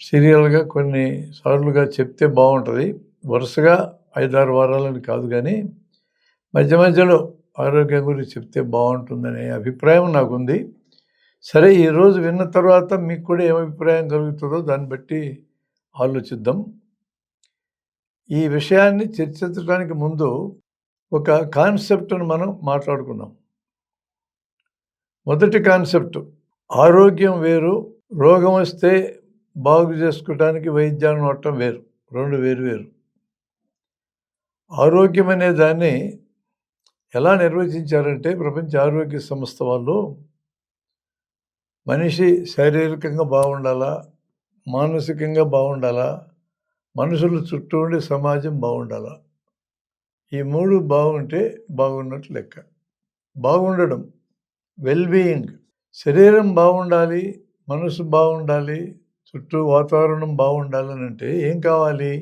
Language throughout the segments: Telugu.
సీరియల్‌గా కొన్ని సార్లుగా చెప్తే బావుంటది. వరుసగా 5, 6 వారాలని కాదు గానీ, మధ్య మధ్యలో ఆరోగ్యం గురించి చెప్తే బావుంటుందనే అభిప్రాయం నాకుంది. సరే, ఈరోజు విన్న తర్వాత మీకు కూడా ఏం అభిప్రాయం కలుగుతుందో దాన్ని బట్టి ఆలోచిద్దాం. ఈ విషయాన్ని చర్చించడానికి ముందు ఒక కాన్సెప్ట్‌ను మనం మాట్లాడుకుందాం. మొదటి కాన్సెప్ట్, ఆరోగ్యం వేరు, రోగం వస్తే బాగు చేసుకోవటానికి వైద్యాన్ని వాడటం వేరు. 2 వేరు వేరు. ఆరోగ్యం అనే దాన్ని ఎలా నిర్వచించారంటే, ప్రపంచ ఆరోగ్య సంస్థ వాళ్ళు మనిషి శారీరకంగా బాగుండాలా, మానసికంగా బాగుండాలా, మనుషుల చుట్టూ ఉండే సమాజం బాగుండాలా. ఈ 3 బాగుంటే బాగున్నట్టు లెక్క. బాగుండడం, వెల్ బీయింగ్. శరీరం బాగుండాలి, మనసు బాగుండాలి, చుట్టూ వాతావరణం బాగుండాలని అంటే ఏం కావాలి?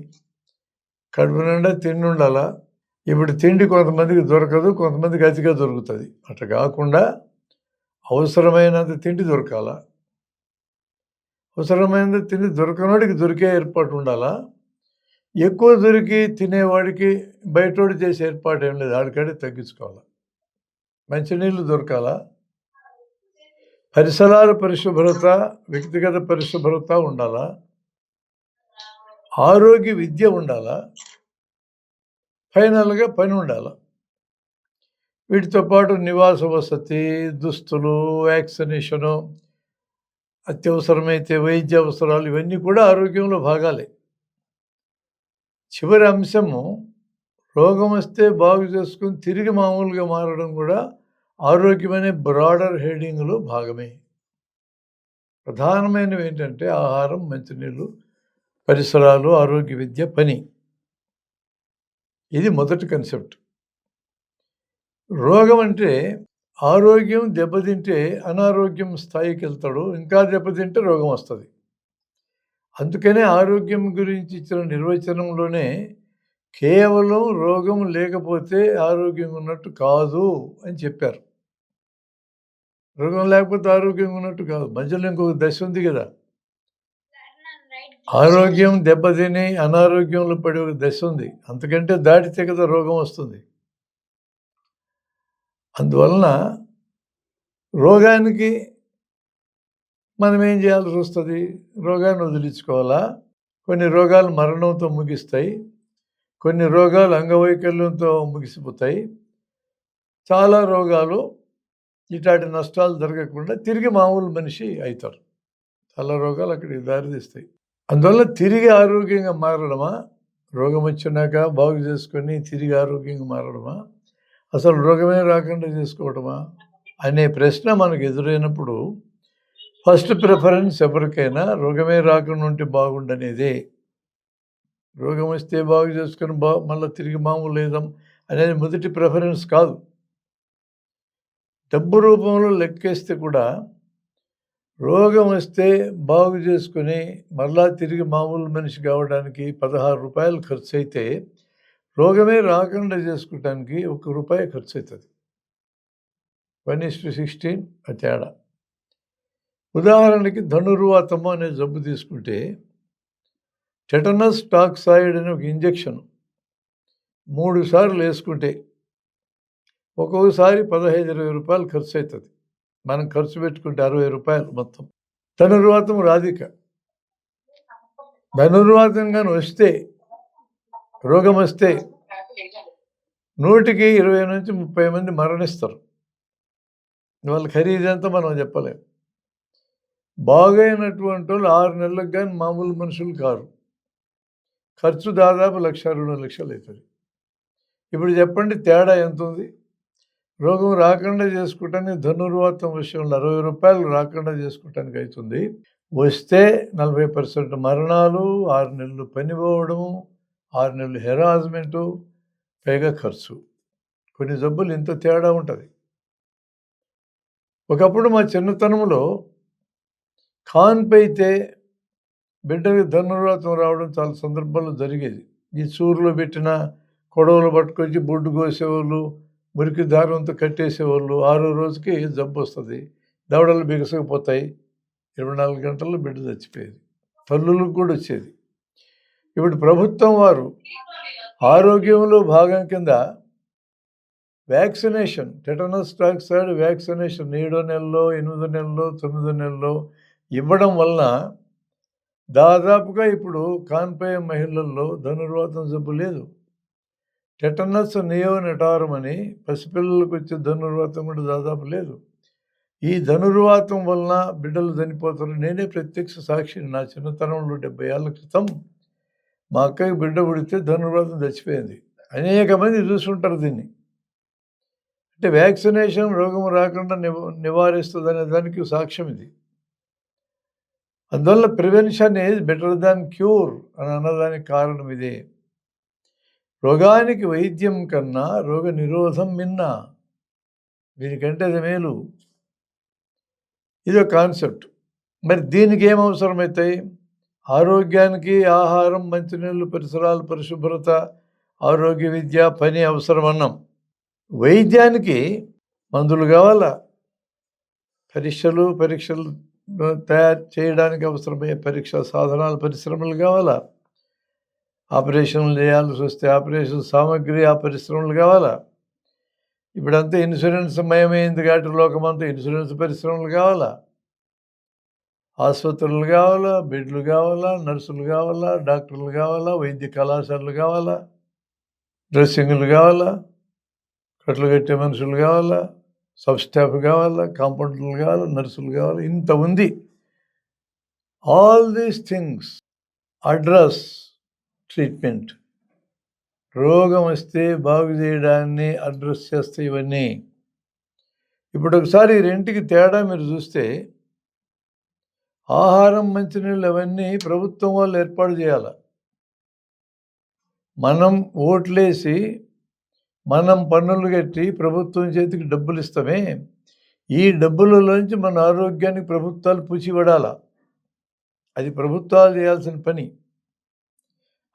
కడుపు నిండా తిండి ఉండాలా. ఇప్పుడు తిండి కొంతమందికి దొరకదు, కొంతమందికి అతిగా దొరుకుతుంది. అట్లా కాకుండా అవసరమైనంత తిండి దొరకాల. అవసరమైనంత తిండి దొరకనోడికి దొరికే ఏర్పాటు ఉండాలా. ఎక్కువ దొరికి తినేవాడికి బయటోడు చేసే ఏర్పాటు ఏం లేదు, ఆడికాడే తగ్గించుకోవాలి. మంచినీళ్ళు దొరకాల, పరిసరాల పరిశుభ్రత, వ్యక్తిగత పరిశుభ్రత ఉండాలా, ఆరోగ్య విద్య ఉండాలా, ఫైనల్గా పని ఉండాలి. వీటితో పాటు నివాస వసతి, దుస్తులు, వ్యాక్సినేషను, అత్యవసరమైతే వైద్య అవసరాలు, ఇవన్నీ కూడా ఆరోగ్యంలో భాగాలే. చివరి అంశము, రోగం వస్తే బాగు చేసుకుని తిరిగి మామూలుగా మారడం కూడా ఆరోగ్యమనే బ్రాడర్ హెడింగ్లో భాగమే. ప్రధానమైనవి ఏంటంటే ఆహారం, మంచినీళ్ళు, పరిసరాలు, ఆరోగ్య విద్య, పని. ఇది మొదటి కన్సెప్ట్. రోగం అంటే ఆరోగ్యం దెబ్బతింటే అనారోగ్యం స్థాయికి వెళ్తాడు, ఇంకా దెబ్బతింటే రోగం వస్తుంది. అందుకనే ఆరోగ్యం గురించి ఇచ్చిన నిర్వచనంలోనే కేవలం రోగం లేకపోతే ఆరోగ్యంగా ఉన్నట్టు కాదు అని చెప్పారు. రోగం లేకపోతే ఆరోగ్యంగా ఉన్నట్టు కాదు. మధ్యలో ఇంకొక దశ ఉంది కదా, ఆరోగ్యం దెబ్బతిని అనారోగ్యంలో పడే ఒక దశ ఉంది. అంతకంటే దాటితే కదా రోగం వస్తుంది. అందువలన రోగానికి మనం ఏం చేయాల్సి వస్తుంది? రోగాన్ని వదిలించుకోవాలా. కొన్ని రోగాలు మరణంతో ముగిస్తాయి, కొన్ని రోగాలు అంగవైకల్యంతో ముగిసిపోతాయి, చాలా రోగాలు ఇట్లాంటి నష్టాలు జరగకుండా తిరిగి మామూలు మనిషి అవుతారు. చాలా రోగాలు అక్కడికి దారితీస్తాయి. అందువల్ల తిరిగి ఆరోగ్యంగా మారడమా, రోగం వచ్చినాక బాగు చేసుకొని తిరిగి ఆరోగ్యంగా మారడమా, అసలు రోగమే రాకుండా చేసుకోవడమా అనే ప్రశ్న మనకు ఎదురైనప్పుడు ఫస్ట్ ప్రిఫరెన్స్ ఎవరికైనా రోగమే రాకుండా ఉంటే బాగుండనేదే. రోగం వస్తే బాగు చేసుకొని మళ్ళీ తిరిగి మామూలు లేదాం అనేది మొదటి ప్రిఫరెన్స్ కాదు. డబ్బు రూపంలో లెక్కేస్తే కూడా రోగం వస్తే బాగు చేసుకొని మళ్ళా తిరిగి మామూలు మనిషి కావడానికి 16 రూపాయలు ఖర్చు అయితే, రోగమే రాకుండా చేసుకోవడానికి ₹1 ఖర్చు అవుతుంది. 1:16 ఆ తేడా. ఉదాహరణకి ధనుర్వాతము అనే జబ్బు తీసుకుంటే, టెటనస్ టాక్సాయిడ్ అనే ఒక ఇంజెక్షన్ 3 సార్లు వేసుకుంటే ఒక్కొక్కసారి ₹15-20 ఖర్చు అవుతుంది. మనం ఖర్చు పెట్టుకుంటే ₹60 మొత్తం. ధనుర్వాతం రాధిక. ధనుర్వాతం కానీ వస్తే, రోగం వస్తే 100కి 20 నుంచి 30 మంది మరణిస్తారు. వాళ్ళ ఖరీదంతా మనం చెప్పలేం. బాగైనటువంటి వాళ్ళు 6 నెలలకు కానీ మామూలు మనుషులు కారు. ఖర్చు దాదాపు 1,00,000-2,00,000 అవుతుంది. ఇప్పుడు చెప్పండి తేడా ఎంత ఉంది? రోగం రాకుండా చేసుకోవటానికి ధనుర్వాతం విషయంలో ₹60 రాకుండా చేసుకోవటానికి అవుతుంది. వస్తే 40% మరణాలు, 6 నెలలు పని పోవడము, 6 నెలలు హెరాస్మెంటు, పైగా ఖర్చు. కొన్ని జబ్బులు ఇంత తేడా ఉంటుంది. ఒకప్పుడు మా చిన్నతనంలో కాన్పైతే బిడ్డకి ధనుర్వాతం రావడం చాలా సందర్భాల్లో జరిగేది. ఈ చూరులో పెట్టిన కొడవలు పట్టుకొచ్చి బొడ్డు కోసేవాళ్ళు, మురికి దారంతో కట్టేసేవాళ్ళు. 6వ రోజుకి జబ్బు వస్తుంది, దవడలు బిగసకపోతాయి, 24 గంటల్లో బిడ్డ చచ్చిపోయేది. తల్లులకు కూడా వచ్చేది. ఇప్పుడు ప్రభుత్వం వారు ఆరోగ్యంలో భాగం కింద వ్యాక్సినేషన్, టెటనస్ టాక్సైడ్ వ్యాక్సినేషన్ 7 నెలలో, 8 నెలలో, 9 నెలలో ఇవ్వడం వలన దాదాపుగా ఇప్పుడు కాన్పయ్యే మహిళల్లో ధనుర్వాతం జబ్బు లేదు. టెటనస్ నియోనటారం అని పసిపిల్లలకు వచ్చే ధనుర్వాతం కూడా దాదాపు లేదు. ఈ ధనుర్వాతం వలన బిడ్డలు చనిపోతారు. నేనే ప్రత్యక్ష సాక్షిని. నా చిన్నతనంలో 70 ఏళ్ల క్రితం మా అక్కకి బిడ్డ పుడితే ధనుర్వాతం చచ్చిపోయింది. అనేక మంది చూసుంటారు దీన్ని. అంటే వ్యాక్సినేషన్ రోగం రాకుండా నివారిస్తుందనే దానికి సాక్ష్యం ఇది. అందువల్ల prevention is better than cure అని అన్నదానికి కారణం ఇదే. రోగానికి వైద్యం కన్నా రోగ నిరోధం మిన్న. దీనికంటే అది మేలు. ఇదో కాన్సెప్ట్. మరి దీనికి ఏం అవసరమవుతాయి? ఆరోగ్యానికి ఆహారం, మంచినీళ్ళు, పరిసరాలు, పరిశుభ్రత, ఆరోగ్య విద్య, పని అవసరం అన్నాం. వైద్యానికి మందులు కావాలా, పరీక్షలు తయారు చేయడానికి అవసరమయ్యే పరీక్షా సాధనాలు, పరిశ్రమలు కావాలా, ఆపరేషన్లు చేయాల్సి వస్తే ఆపరేషన్ సామాగ్రి, ఆ పరిశ్రమలు కావాలా. ఇప్పుడంతా ఇన్సూరెన్స్ మయమైంది కాబట్టి లోకమంతా ఇన్సూరెన్స్ పరిశ్రమలు కావాలా, ఆసుపత్రులు కావాలా, బెడ్లు కావాలా, నర్సులు కావాలా, డాక్టర్లు కావాలా, వైద్య కళాశాలలు కావాలా, డ్రెస్సింగ్లు కావాలా, కట్లు కట్టే మనుషులు కావాలా, సబ్ స్టాఫ్ కావాలా, కాంపౌండర్లు కావాలా, నర్సులు కావాలా. ఇంత ఉంది. All these things address treatment. రోగం వస్తే బాగు చేయడాన్ని అడ్రస్ చేస్తే ఇవన్నీ. ఇప్పుడు ఒకసారి ఈ రెంటికి తేడా మీరు చూస్తే, ఆహారం, మంచినీళ్ళు అవన్నీ ప్రభుత్వం వాళ్ళు ఏర్పాటు చేయాలి. మనం ఓట్లేసి మనం పన్నులు కట్టి ప్రభుత్వం చేతికి డబ్బులు ఇస్తామే, ఈ డబ్బులలోంచి మన ఆరోగ్యానికి ప్రభుత్వాలు పూచిపడాల. అది ప్రభుత్వాలు చేయాల్సిన పని.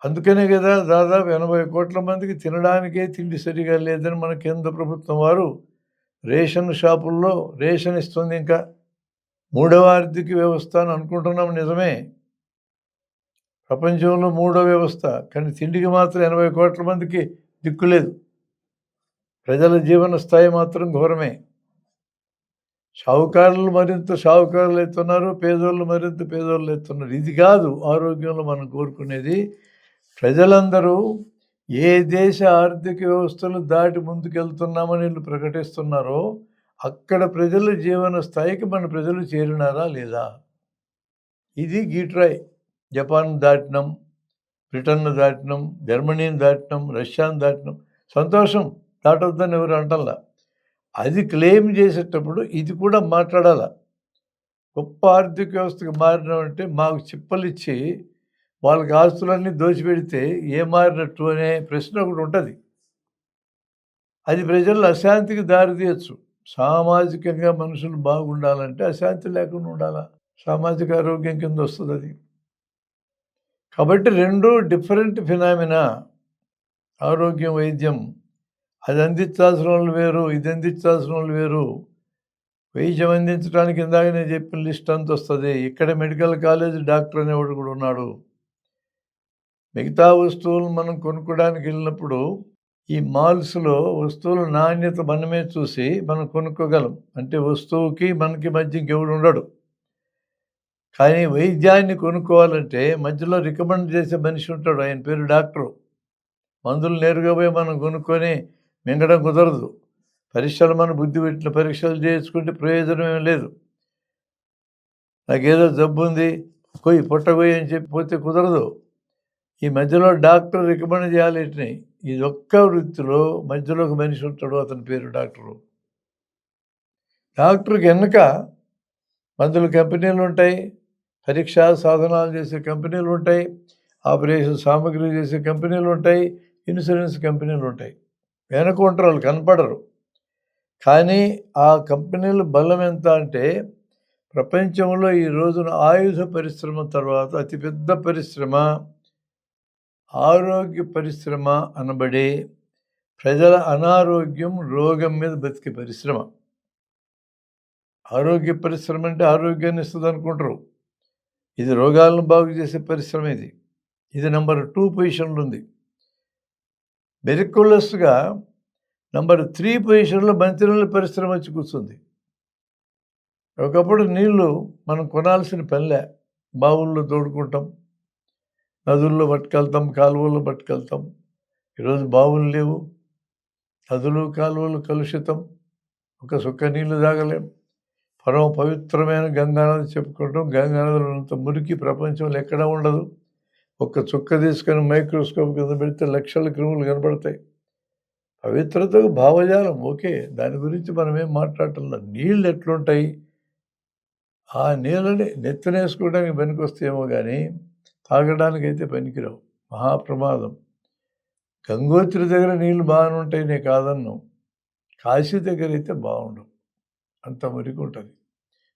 అందుకనే కదా దాదాపు 80 కోట్ల మందికి తినడానికే తిండి సరిగా లేదని మన కేంద్ర ప్రభుత్వం వారు రేషన్ షాపుల్లో రేషన్ ఇస్తుంది. ఇంకా 3వ ఆర్థిక వ్యవస్థ అని అనుకుంటున్నాం, నిజమే, ప్రపంచంలో 3వ వ్యవస్థ. కానీ తిండికి మాత్రం 80 కోట్ల మందికి దిక్కులేదు. ప్రజల జీవన స్థాయి మాత్రం ఘోరమే. షావుకారులు మరింత షావుకారులు అవుతున్నారు, పేదోళ్ళు మరింత పేదోళ్ళు అవుతున్నారు. ఇది కాదు ఆరోగ్యంలో మనం కోరుకునేది. ప్రజలందరూ ఏ దేశ ఆర్థిక వ్యవస్థలు దాటి ముందుకెళ్తున్నామని వీళ్ళు ప్రకటిస్తున్నారో అక్కడ ప్రజల జీవన స్థాయికి మన ప్రజలు చేరినారా లేదా? ఇది గీట్రాయ్. Japan దాటినాం, Britain దాటినాం, జర్మనీని దాటినాం, రష్యాను దాటినాం. సంతోషం, దాటొద్దని ఎవరు అంటల్లా. అది క్లెయిమ్ చేసేటప్పుడు ఇది కూడా మాట్లాడాల. గొప్ప ఆర్థిక వ్యవస్థకు మారినామంటే మాకు చిప్పలిచ్చి వాళ్ళకి ఆస్తులన్నీ దోచిపెడితే ఏ మారినట్టు అనే ప్రశ్న ఒకటి ఉంటుంది. అది ప్రజల్లో అశాంతికి దారితీయచ్చు. సామాజికంగా మనుషులు బాగుండాలంటే అశాంతి లేకుండా ఉండాలా. సామాజిక ఆరోగ్యం కింద వస్తుంది అది. కాబట్టి రెండు డిఫరెంట్ ఫినామినా. ఆరోగ్యం, వైద్యం. అది అందించాల్సిన వాళ్ళు వేరు, ఇది అందించాల్సిన వాళ్ళు వేరు. వైద్యం అందించడానికి ఇందాక నేను చెప్పిన లిస్ట్ అంత వస్తుంది. ఇక్కడ మెడికల్ కాలేజ్ డాక్టర్ అనేవాడు కూడా ఉన్నాడు. మిగతా వస్తువులు మనం కొనుక్కోవడానికి వెళ్ళినప్పుడు ఈ మాల్స్లో వస్తువుల నాణ్యత మనమే చూసి మనం కొనుక్కోగలం. అంటే వస్తువుకి మనకి మధ్య ఇంకెవడు ఉండడు. కానీ వైద్యాన్ని కొనుక్కోవాలంటే మధ్యలో రికమెండ్ చేసే మనిషి ఉంటాడు, ఆయన పేరు డాక్టరు. మందులు నేరుగా పోయి మనం కొనుక్కొని మింగడం కుదరదు. పరీక్షలు మన బుద్ధి పెట్టిన పరీక్షలు చేసుకుంటే ప్రయోజనం ఏం లేదు. నాకేదో జబ్బు ఉంది, పొట్ట కొయ్యి అని చెప్పిపోతే కుదరదు. ఈ మధ్యలో డాక్టర్ రికమెండ్ చేయాలి వీటిని. ఇది ఒక్క వృత్తిలో మధ్యలో ఒక మనిషి ఉంటాడు, అతని పేరు డాక్టరు. డాక్టర్కి వెనుక మందుల కంపెనీలు ఉంటాయి, పరీక్షా సాధనాలు చేసే కంపెనీలు ఉంటాయి, ఆపరేషన్ సామాగ్రి చేసే కంపెనీలు ఉంటాయి, ఇన్సూరెన్స్ కంపెనీలు ఉంటాయి. వెనక ఉంటారు, వాళ్ళు కనపడరు. కానీ ఆ కంపెనీల బలం ఎంత అంటే, ప్రపంచంలో ఈ రోజున ఆయుధ పరిశ్రమ తర్వాత అతిపెద్ద పరిశ్రమ ఆరోగ్య పరిశ్రమ అనబడే ప్రజల అనారోగ్యం, రోగం మీద బతికే పరిశ్రమ. ఆరోగ్య పరిశ్రమ అంటే ఆరోగ్యాన్ని ఇస్తుంది అనుకుంటారు. ఇది రోగాలను బాగు చేసే పరిశ్రమ ఇది. ఇది నంబర్ 2 పొజిషన్‌లో ఉంది. మెరికులస్‌గా నంబర్ 3 పొజిషన్‌లో మంచినీళ్ళ పరిశ్రమ వచ్చి కూర్చుంది. ఒకప్పుడు నీళ్లు మనం కొనాల్సిన పనిలే. బావుల్లో తోడుకుంటాం, నదుల్లో పట్టుకెళ్తాం, కాలువల్లో పట్టుకెళ్తాం. ఈరోజు బావులు లేవు, నదులు, కాలువలు కలుషితం. ఒక చుక్క నీళ్లు తాగలేం. పరమ పవిత్రమైన గంగానది చెప్పుకుంటాం. గంగానదిలో ఉన్నంత మురికి ప్రపంచంలో ఎక్కడా ఉండదు. ఒక్క చుక్క తీసుకొని మైక్రోస్కోప్ కింద పెడితే లక్షల క్రిములు కనబడతాయి. పవిత్రతకు భావజాలం ఓకే, దాని గురించి మనం ఏం మాట్లాడటంలా. నీళ్ళు ఎట్లుంటాయి, ఆ నీళ్ళని నెత్తినేసుకోవడానికి పనికొస్తాయేమో కానీ తాగడానికైతే పనికిరావు. మహాప్రమాదం. గంగోత్రి దగ్గర నీళ్ళు బాగానే ఉంటాయి, నేను కాదన్ను. కాశీ దగ్గర అయితే బాగుండవు, అంత మురికి ఉంటుంది.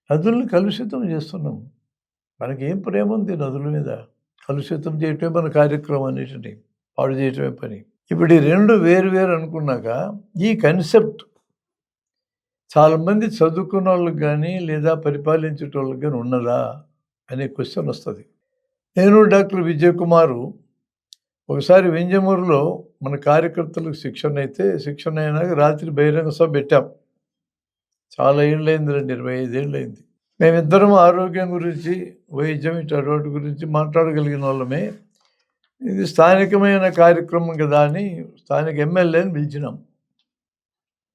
నదుల్ని కలుషితం చేస్తున్నాం. మనకేం ప్రేమ ఉంది నదుల మీద? కలుషితం చేయటమే మన కార్యక్రమం, అన్నిటిని పాడు చేయటమే పని. ఇప్పుడు ఈ రెండు వేరు వేరు అనుకున్నాక ఈ కన్సెప్ట్ చాలామంది చదువుకున్న వాళ్ళకి కానీ లేదా పరిపాలించేటోళ్ళకి కానీ ఉన్నదా అనే క్వశ్చన్ వస్తుంది. నేను డాక్టర్ విజయ్ కుమారు ఒకసారి వింజమూరులో మన కార్యకర్తలకు శిక్షణ అయినాక రాత్రి బహిరంగ సభ పెట్టాం. చాలా ఏళ్ళైంది, 25 ఏళ్ళైంది. మేమిద్దరం ఆరోగ్యం గురించి, వైద్యం ఇటు గురించి మాట్లాడగలిగిన వాళ్ళమే. ఇది స్థానికమైన కార్యక్రమం కదా అని స్థానిక ఎమ్మెల్యేని పిలిచినాం.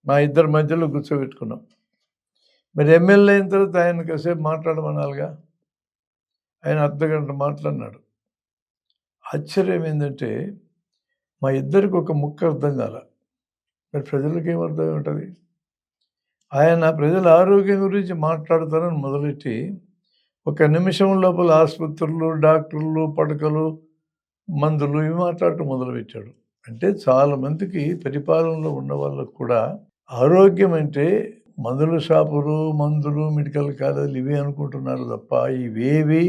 మా ఇద్దరి మధ్యలో కూర్చోబెట్టుకున్నాం. మరి ఎమ్మెల్యే అయిన తర్వాత ఆయన కాసేపు మాట్లాడమనాలిగా. ఆయన అర్ధగంట మాట్లాడినాడు. ఆశ్చర్యం ఏంటంటే మా ఇద్దరికి ఒక ముక్క అర్థం కాల. మరి ప్రజలకు ఏమర్థం ఉంటుంది? ఆయన ప్రజల ఆరోగ్యం గురించి మాట్లాడతారని మొదలెట్టి 1 నిమిషం లోపల ఆసుపత్రులు, డాక్టర్లు, పడకలు, మందులు ఇవి మాట్లాడటం మొదలుపెట్టాడు. అంటే చాలామందికి పరిపాలనలో ఉన్న వాళ్ళకు కూడా ఆరోగ్యం అంటే మందుల షాపులు, మందులు, మెడికల్ కాలేజీలు ఇవే అనుకుంటున్నారు తప్ప ఇవేవి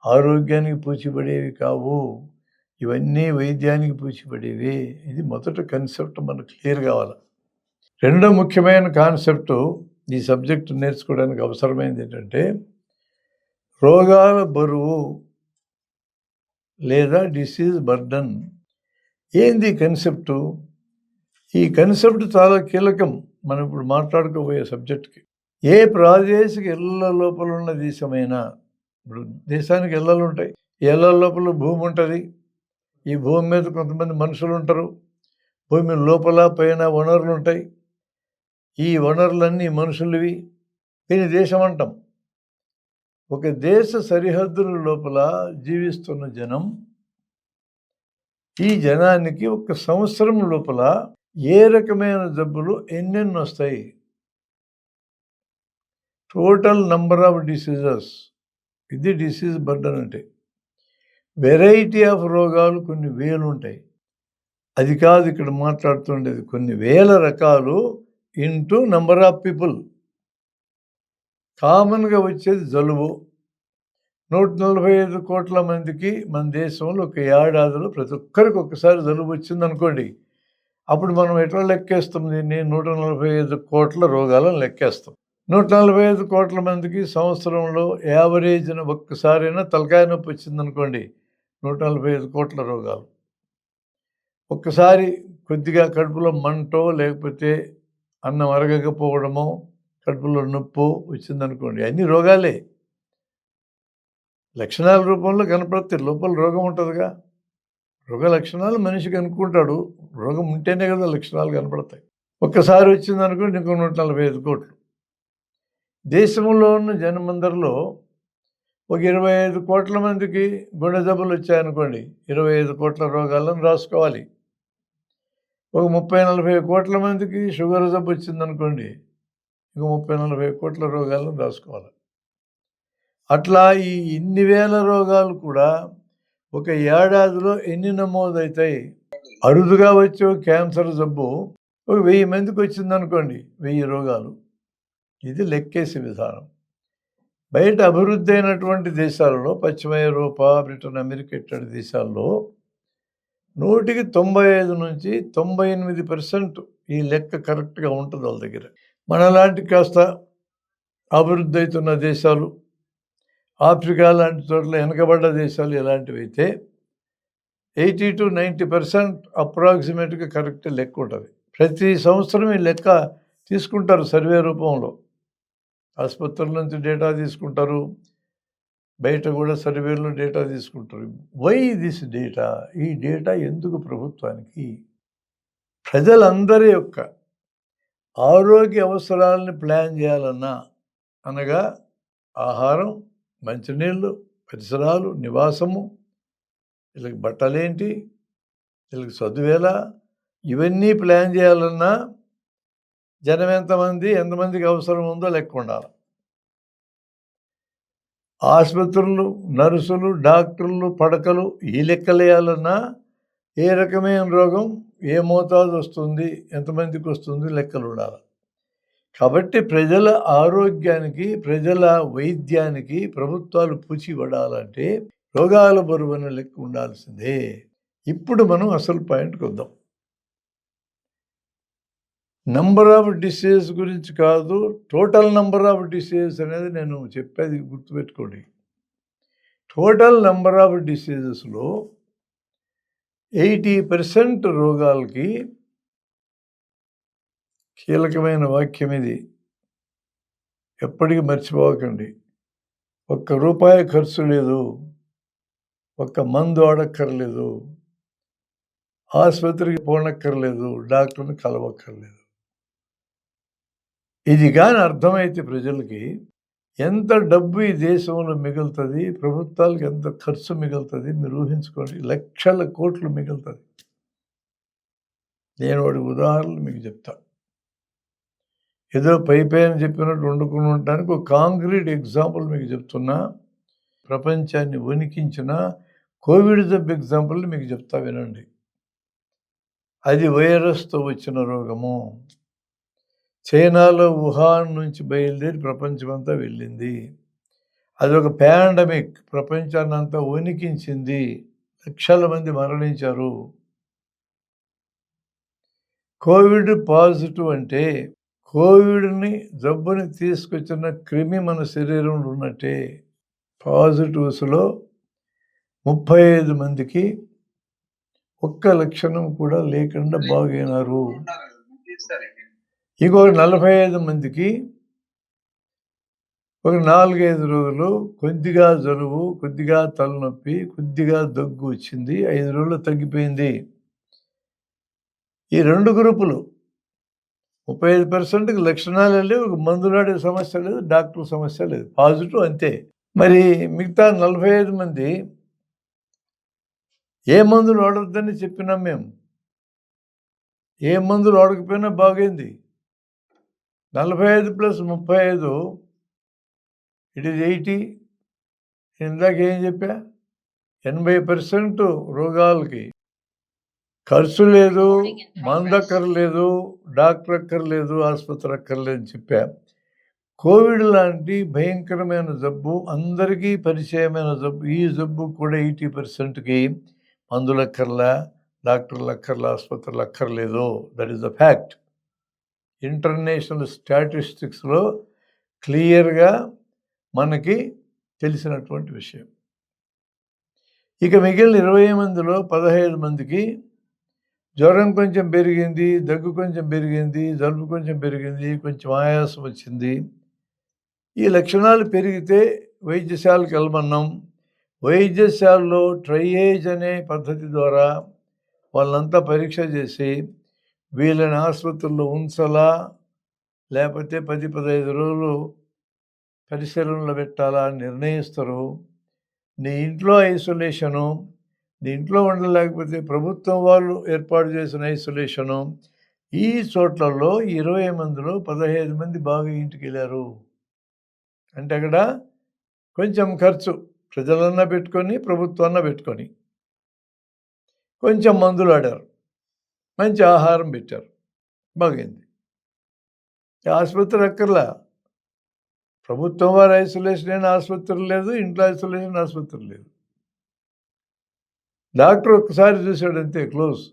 ఆరోగ్యానికి పూచిపడేవి కావు. ఇవన్నీ వైద్యానికి పూచిపడేవి. ఇది మొదటి కన్సెప్ట్ మనకు క్లియర్ కావాలి. రెండో ముఖ్యమైన కాన్సెప్టు ఈ సబ్జెక్టు నేర్చుకోవడానికి అవసరమైంది ఏంటంటే రోగాల బరువు లేదా డిసీజ్ బర్డన్. ఏంది కన్సెప్టు? ఈ కన్సెప్ట్ చాలా కీలకం మనం ఇప్పుడు మాట్లాడుకోబోయే సబ్జెక్ట్కి. ఏ ప్రాదేశిక ఇళ్ళ లోపల ఉన్న దేశమైనా, ఇప్పుడు దేశానికి ఇళ్ళలు ఉంటాయి, ఇళ్ళ లోపల భూమి ఉంటుంది. ఈ భూమి మీద కొంతమంది మనుషులు ఉంటారు. భూమి లోపల పైన వనరులు ఉంటాయి. ఈ వనరులన్నీ మనుషులవి. దీని దేశం అంటాం. ఒక దేశ సరిహద్దుల లోపల జీవిస్తున్న జనం, ఈ జనానికి 1 సంవత్సరం లోపల ఏ రకమైన జబ్బులు ఎన్నెన్ని వస్తాయి, టోటల్ నంబర్ ఆఫ్ డిసీజెస్, ఇది డిసీజ్ బర్డన్ అంటే. వెరైటీ ఆఫ్ రోగాలు కొన్ని వేలు ఉంటాయి. అది కాదు ఇక్కడ మాట్లాడుతుండేది. కొన్ని వేల రకాలు ఇంటూ నంబర్ ఆఫ్ పీపుల్. కామన్గా వచ్చేది జలుబు. 145 కోట్ల మందికి మన దేశంలో ఒక ఏడాదిలో ప్రతి ఒక్కరికి ఒకసారి జలుబు వచ్చిందనుకోండి, అప్పుడు మనం ఎట్లా లెక్కేస్తాం దీన్ని? 145 కోట్ల రోగాలను లెక్కేస్తాం. 145 కోట్ల మందికి సంవత్సరంలో యావరేజ్న ఒక్కసారైనా తలకాయ నొప్పి వచ్చిందనుకోండి, 145 కోట్ల రోగాలు. ఒక్కసారి కొద్దిగా కడుపులో మంటో లేకపోతే అన్నం అరగకపోవడమో, కడుపులో నొప్పో వచ్చిందనుకోండి, అన్ని రోగాలే. లక్షణాల రూపంలో కనపడతాయి. లోపల రోగం ఉంటుందిగా. రోగ లక్షణాలు మనిషికి అనుకుంటాడు. రోగం ఉంటేనే కదా లక్షణాలు కనపడతాయి. ఒక్కసారి వచ్చిందనుకోండి ఇంకో 145 కోట్లు. దేశంలో ఉన్న జనమందరిలో ఒక 25 కోట్ల మందికి గుండె జబ్బులు వచ్చాయనుకోండి, 25 కోట్ల రోగాలను రాసుకోవాలి. ఒక 30-40 కోట్ల మందికి షుగర్ జబ్బు వచ్చిందనుకోండి, ఇంకో 30-40 కోట్ల రోగాలను రాసుకోవాలి. అట్లా ఈ ఇన్ని వేల రోగాలు కూడా ఒక ఏడాదిలో ఎన్ని నమోదవుతాయి? అరుదుగా వచ్చే క్యాన్సర్ జబ్బు ఒక 1000 మందికి వచ్చిందనుకోండి, 1000 రోగాలు. ఇది లెక్కేసే విధానం. బయట అభివృద్ధి అయినటువంటి దేశాలలో, పశ్చిమ ఐరోపా, బ్రిటన్, అమెరికా ఇట్లాంటి దేశాల్లో 100కి 95 నుంచి 98% ఈ లెక్క కరెక్ట్గా ఉంటుంది వాళ్ళ దగ్గర. మనలాంటి కాస్త అభివృద్ధి అవుతున్న దేశాలు, ఆఫ్రికా లాంటి చోట్ల వెనకబడ్డ దేశాలు ఇలాంటివైతే 80-90% అప్రాక్సిమేట్గా కరెక్ట్ లెక్క ఉంటుంది. ప్రతి సంవత్సరం ఈ లెక్క తీసుకుంటారు సర్వే రూపంలో. ఆసుపత్రుల నుంచి డేటా తీసుకుంటారు, బయట కూడా సర్వేలో డేటా తీసుకుంటారు. Why this data? ఈ డేటా ఎందుకు ప్రభుత్వానికి? ప్రజలందరి యొక్క ఆరోగ్య అవసరాలను ప్లాన్ చేయాలన్నా, అనగా ఆహారం, మంచినీళ్ళు, పరిసరాలు, నివాసము, వీళ్ళకి బట్టలేంటి, వీళ్ళకి చదువేలా, ఇవన్నీ ప్లాన్ చేయాలన్నా జనం ఎంతమందికి అవసరం ఉందో లెక్క ఉండాలి. ఆసుపత్రులు, నర్సులు, డాక్టర్లు, పడకలు ఈ లెక్కలేయాలన్నా ఏ రకమైన రోగం ఏ మోతాదు వస్తుంది, ఎంతమందికి వస్తుంది లెక్కలు ఉండాలి. కాబట్టి ప్రజల ఆరోగ్యానికి, ప్రజల వైద్యానికి ప్రభుత్వాలు పూచిపడాలంటే రోగాల బరువున లెక్క ఉండాల్సిందే. ఇప్పుడు మనం అసలు పాయింట్కి వద్దాం. నంబర్ ఆఫ్ డిసీజ్ గురించి కాదు, టోటల్ నంబర్ ఆఫ్ డిసీజెస్ అనేది నేను చెప్పేది గుర్తుపెట్టుకోండి. టోటల్ నంబర్ ఆఫ్ డిసీజెస్లో 80% రోగాలకి కీలకమైన వాక్యం ఇది, ఎప్పటికీ మర్చిపోకండి. ₹1 ఖర్చు లేదు, ఒక్క మందు ఆడక్కర్లేదు, ఆసుపత్రికి పోనక్కర్లేదు, డాక్టర్ని కలవక్కర్లేదు. ఇది కానీ అర్థమైతే ప్రజలకి ఎంత డబ్బు ఈ దేశంలో మిగులుతుంది, ప్రభుత్వాలకు ఎంత ఖర్చు మిగులుతుంది మీరు ఊహించుకోండి. లక్షల కోట్లు మిగులుతుంది. నేను వాడి ఉదాహరణలు మీకు చెప్తా. ఏదో పైన చెప్పినట్టు వండుకుని ఉండడానికి ఒక కాంక్రీట్ ఎగ్జాంపుల్ మీకు చెప్తున్నా. ప్రపంచాన్ని వణికించిన కోవిడ్ జబ్బు ఎగ్జాంపుల్ మీకు చెప్తా, వినండి. అది వైరస్తో వచ్చిన రోగము. చైనాలో వుహాన్ నుంచి బయలుదేరి ప్రపంచమంతా వెళ్ళింది. అది ఒక పాండమిక్, ప్రపంచాన్ని అంతా వణికించింది. లక్షల మంది మరణించారు. కోవిడ్ పాజిటివ్ అంటే కోవిడ్ని జబ్బుని తీసుకొచ్చిన క్రిమి మన శరీరంలో ఉన్నట్టే. పాజిటివ్స్లో 35 మందికి ఒక్క లక్షణం కూడా లేకుండా బాగైనారు. ఇంకొక 45 మందికి ఒక 4-5 రోజులు కొద్దిగా జలుబు, కొద్దిగా తలనొప్పి, కొద్దిగా దగ్గు వచ్చింది, 5 రోజులు తగ్గిపోయింది. ఈ 2 గ్రూపులు 35%కి లక్షణాలు లేవు, ఒక మందులాడే సమస్య లేదు, డాక్టర్ సమస్య లేదు, పాజిటివ్ అంతే. మరి మిగతా 45 మంది ఏ మందులు వాడొద్దని చెప్పినాం మేము. ఏ మందులు వాడకపోయినా బాగైంది. 45 + 35 ఇట్ ఈజ్ 80. ఇందాక ఏం చెప్పా, 80% రోగాలకి ఖర్చు లేదు, మందు అక్కర్లేదు, డాక్టర్ అక్కర్లేదు, ఆసుపత్రి అక్కర్లేదు అని చెప్పా. కోవిడ్ లాంటి భయంకరమైన జబ్బు, అందరికీ పరిచయమైన జబ్బు, ఈ జబ్బు కూడా 80%కి మందులు అక్కర్లా, డాక్టర్లు అక్కర్లా, ఆసుపత్రులు అక్కర్లేదు. That is the fact. International స్టాటిస్టిక్స్లో క్లియర్గా మనకి తెలిసినటువంటి విషయం. ఇక మిగిలిన 20 మందిలో 15 మందికి జ్వరం కొంచెం పెరిగింది, దగ్గు కొంచెం పెరిగింది, జలుబు కొంచెం పెరిగింది, కొంచెం ఆయాసం వచ్చింది. ఈ లక్షణాలు పెరిగితే వైద్యశాలకు వెళ్ళమన్నాం. వైద్యశాలలో ట్రయేజ్ అనే పద్ధతి ద్వారా వాళ్ళంతా పరీక్ష చేసి వీళ్ళని ఆసుపత్రుల్లో ఉంచాలా, లేకపోతే 10-15 రోజులు పరిశీలనలో పెట్టాలా అని నిర్ణయిస్తారు. నీ ఇంట్లో ఐసోలేషను, నీ ఇంట్లో ఉండలేకపోతే ప్రభుత్వం వాళ్ళు ఏర్పాటు చేసిన ఐసోలేషను. ఈ చోట్లలో 20 మందిలో 15 మంది బాగా ఇంటికి వెళ్ళారు. అంటే అక్కడ కొంచెం ఖర్చు ప్రజలన్నా పెట్టుకొని, ప్రభుత్వాన్న పెట్టుకొని కొంచెం మందులు ఆడారు, మంచి ఆహారం పెట్టారు, బాగైంది. ఆసుపత్రి అక్కర్లా, ప్రభుత్వం వారి ఐసోలేషన్ అయిన ఆసుపత్రి లేదు, ఇంట్లో ఐసోలేషన్ ఆసుపత్రి లేదు. డాక్టర్ ఒక్కసారి చూశాడు అంతే, క్లోజ్.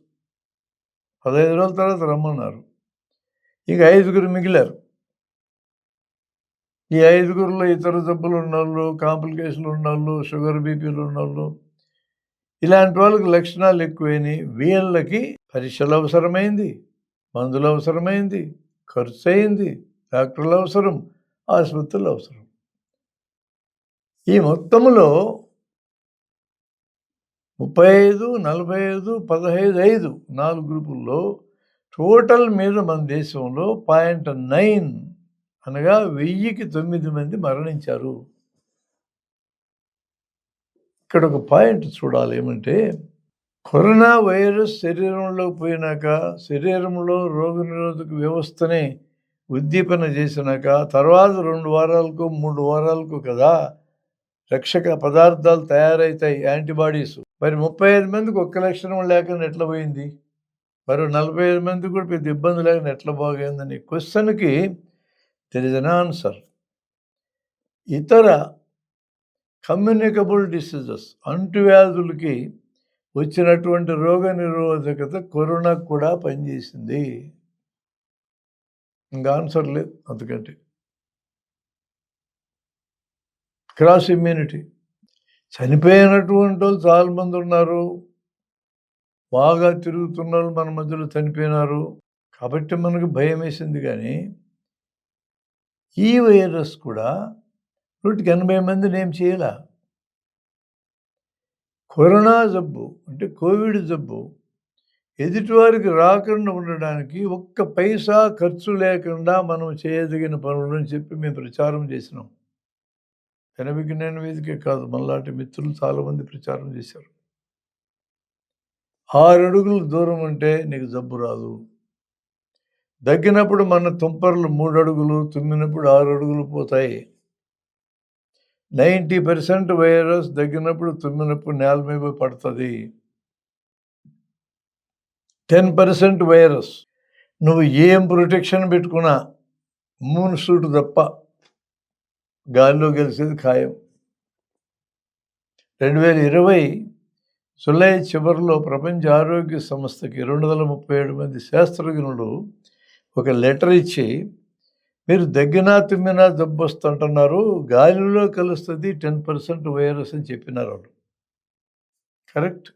15 రోజుల తర్వాత రమ్మన్నారు. ఇక 5గురు మిగిలారు. ఈ 5గురిలో ఇతర జబ్బులు ఉన్నోళ్ళు, కాంప్లికేషన్లు ఉన్నోళ్ళు, షుగర్, బీపీలు ఉన్నోళ్ళు, ఇలాంటి వాళ్ళకి లక్షణాలు ఎక్కువైనాయి. వీళ్ళకి పరీక్షలు అవసరమైంది, మందులు అవసరమైంది, ఖర్చు అయింది, డాక్టర్లు అవసరం, ఆసుపత్రులు అవసరం. ఈ మొత్తంలో 35, 45, 15, 5 4 గ్రూపుల్లో టోటల్ మీద మన దేశంలో 0.9 అనగా 1000కి 9 మంది మరణించారు. ఇక్కడ ఒక పాయింట్ చూడాలి. ఏమంటే కరోనా వైరస్ శరీరంలోకి పోయినాక, శరీరంలో రోగనిరోధక వ్యవస్థని ఉద్దీపన చేసినాక తర్వాత 2 వారాలకు 3 వారాలకు కదా రక్షక పదార్థాలు తయారవుతాయి, యాంటీబాడీస్. మరి 35 మందికి ఒక్క లక్షణం లేకుండా ఎట్లా పోయింది? మరో 45 మందికి కూడా పెద్ద ఇబ్బంది లేకుండా ఎట్లా బాగైందని క్వశ్చన్కి దెర్ ఇస్ అన్ ఆన్సర్. ఇతర కమ్యూనికబుల్ డిసీజెస్, అంటువ్యాధులకి వచ్చినటువంటి రోగ నిరోధకత కరోనాకు కూడా పనిచేసింది. ఇంకా ఆన్సర్ లేదు అందుకంటే. Cross immunity. చనిపోయినటువంటి వాళ్ళు చాలామంది ఉన్నారు, బాగా తిరుగుతున్న వాళ్ళు మన మధ్యలో చనిపోయినారు. కాబట్టి మనకు భయం వేసింది. కానీ ఈ వైరస్ కూడా 180 మందిని ఏం చేయాల. కరోనా జబ్బు అంటే కోవిడ్ జబ్బు ఎదుటివారికి రాకుండా ఉండడానికి ఒక్క పైసా ఖర్చు లేకుండా మనం చేయదగిన పనులు అని చెప్పి మేము ప్రచారం చేసినాం. విజ్ఞాన వేదికే కాదు, మనలాంటి మిత్రులు చాలామంది ప్రచారం చేశారు. 6 అడుగులు దూరం ఉంటే నీకు జబ్బు రాదు. దగ్గినప్పుడు మన తుంపర్లు 3 అడుగులు, తుమ్మినప్పుడు 6 అడుగులు పోతాయి. 90% వైరస్ దగ్గినప్పుడు, తుమ్మినప్పుడు నేల మీద పడుతుంది. 10% వైరస్ నువ్వు ఏం ప్రొటెక్షన్ పెట్టుకున్నా, మూన్ సూట్ తప్ప గాల్లో గెలిచేది ఖాయం. 2020 జూలై చివరిలో ప్రపంచ ఆరోగ్య సంస్థకి 237 మంది శాస్త్రజ్ఞులు ఒక లెటర్ ఇచ్చి, మీరు దగ్గినా తుమ్మినా జబ్బు వస్తుంటున్నారు, గాలిలో కలుస్తుంది 10% వైరస్ అని చెప్పినారు వాళ్ళు. కరెక్ట్.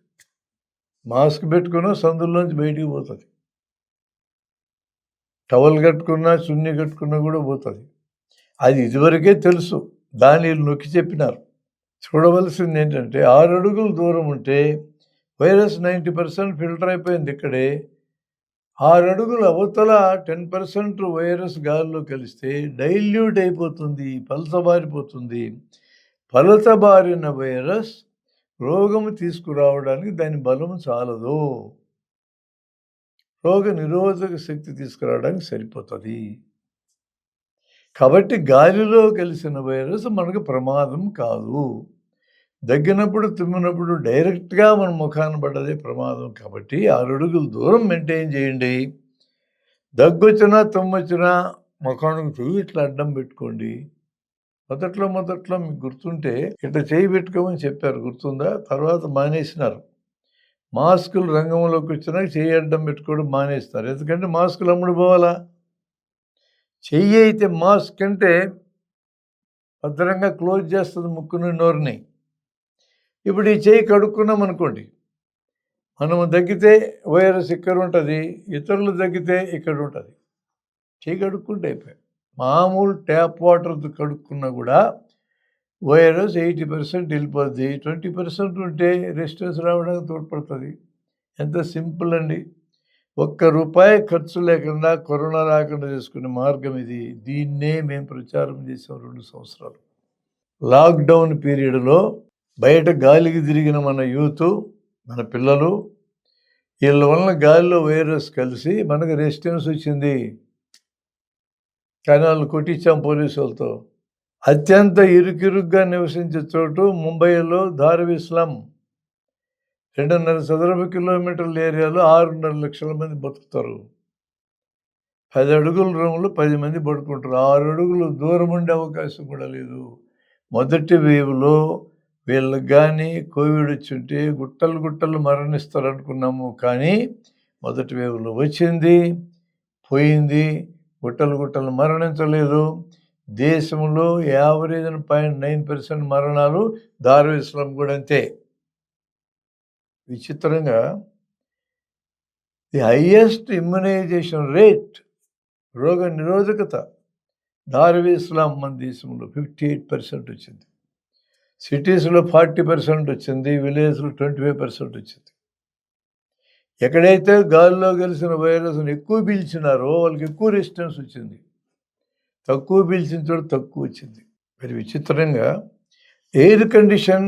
మాస్క్ పెట్టుకున్నా సందుల్లోంచి బయటికి పోతుంది, టవల్ కట్టుకున్నా చున్నీ కట్టుకున్నా కూడా పోతుంది. అది ఇదివరకే తెలుసు, దాన్ని నొక్కి చెప్పినారు. చూడవలసింది ఏంటంటే 6 అడుగులు దూరం ఉంటే వైరస్ 90% ఫిల్టర్ అయిపోయింది ఇక్కడే. 6 అడుగుల అవతల 10% వైరస్ గాలిలో కలిస్తే డైల్యూట్ అయిపోతుంది, పలసబారిపోతుంది. పలసబారిన వైరస్ రోగము తీసుకురావడానికి దాని బలం చాలదు, రోగ నిరోధక శక్తి తీసుకురావడానికి సరిపోతుంది. కాబట్టి గాలిలో కలిసిన వైరస్ మనకు ప్రమాదం కాదు. దగ్గినప్పుడు తుమ్మినప్పుడు డైరెక్ట్గా మన ముఖాన్ని పడ్డదే ప్రమాదం. కాబట్టి 6 అడుగులు దూరం మెయింటైన్ చేయండి. దగ్గొచ్చినా తుమ్మొచ్చినా ముఖానికి చెయ్యి ఇట్లా అడ్డం పెట్టుకోండి. మొదట్లో మీకు గుర్తుంటే ఇట్లా చేయి పెట్టుకోమని చెప్పారు, గుర్తుందా? తర్వాత మానేసినారు. మాస్కులు రంగంలోకి వచ్చినాక చెయ్యి అడ్డం పెట్టుకోవడం మానేస్తారు. ఎందుకంటే మాస్కులు అమ్ముడు పోవాలా. చెయ్యి అయితే మాస్క్ అంటే భద్రంగా క్లోజ్ చేస్తుంది ముక్కుని, నోరుని. ఇప్పుడు ఈ చెయ్యి కడుక్కున్నాం అనుకోండి, మనము దగ్గితే వైరస్ ఇక్కడ ఉంటుంది, ఇతరులు దగ్గితే ఇక్కడ ఉంటుంది. చెయ్యి కడుక్కుంటే అయిపోయాయి. మామూలు ట్యాప్ వాటర్తో కడుక్కున్నా కూడా వైరస్ 80% వెళ్ళిపోద్ది. 20% ఉంటే రెసిస్టెన్స్ రావడానికి తోడ్పడుతుంది. ఎంత సింపుల్ అండి. ₹1 ఖర్చు లేకుండా కరోనా రాకుండా చేసుకునే మార్గం ఇది. దీన్నే మేము ప్రచారం చేసాం 2 సంవత్సరాలు. లాక్డౌన్ పీరియడ్లో బయట గాలికి తిరిగిన మన యూత్, మన పిల్లలు, వీళ్ళ వలన గాలిలో వైరస్ కలిసి మనకు రెసిస్టెన్స్ వచ్చింది. కానీ వాళ్ళు కొట్టించాం పోలీసు వాళ్ళతో. అత్యంత ఇరుకిరుగ్గా నివసించే చోటు ముంబైలో ధారావి స్లమ్. 2.5 చదరపు కిలోమీటర్ల ఏరియాలో 6.5 లక్షల మంది బతుకుతారు. 10 అడుగుల రూమ్లో 10 మంది పడుకుంటారు. 6 అడుగులు దూరం ఉండే అవకాశం కూడా లేదు. మొదటి వేవ్లో వీళ్ళకి కానీ కోవిడ్ వచ్చి ఉంటే గుట్టలు మరణిస్తారు అనుకున్నాము. కానీ మొదటి వేవ్లో వచ్చింది, పోయింది, గుట్టలు మరణించలేదు. దేశంలో యావరేజ్ 0.9% మరణాలు. దారుల్ ఇస్లాం కూడా అంతే. విచిత్రంగా ది హైయెస్ట్ ఇమ్యునైజేషన్ రేట్, రోగ నిరోధకత దారుల్ ఇస్లాం మన దేశంలో 58% వచ్చింది. సిటీస్లో 40% వచ్చింది, విలేజ్లో 25% వచ్చింది. ఎక్కడైతే గాలిలో కలిసిన వైరస్ను ఎక్కువ పీల్చినారో వాళ్ళకి ఎక్కువ రెసిస్టెన్స్ వచ్చింది, తక్కువ పీల్చిన చోట తక్కువ వచ్చింది. మరి విచిత్రంగా ఎయిర్ కండిషన్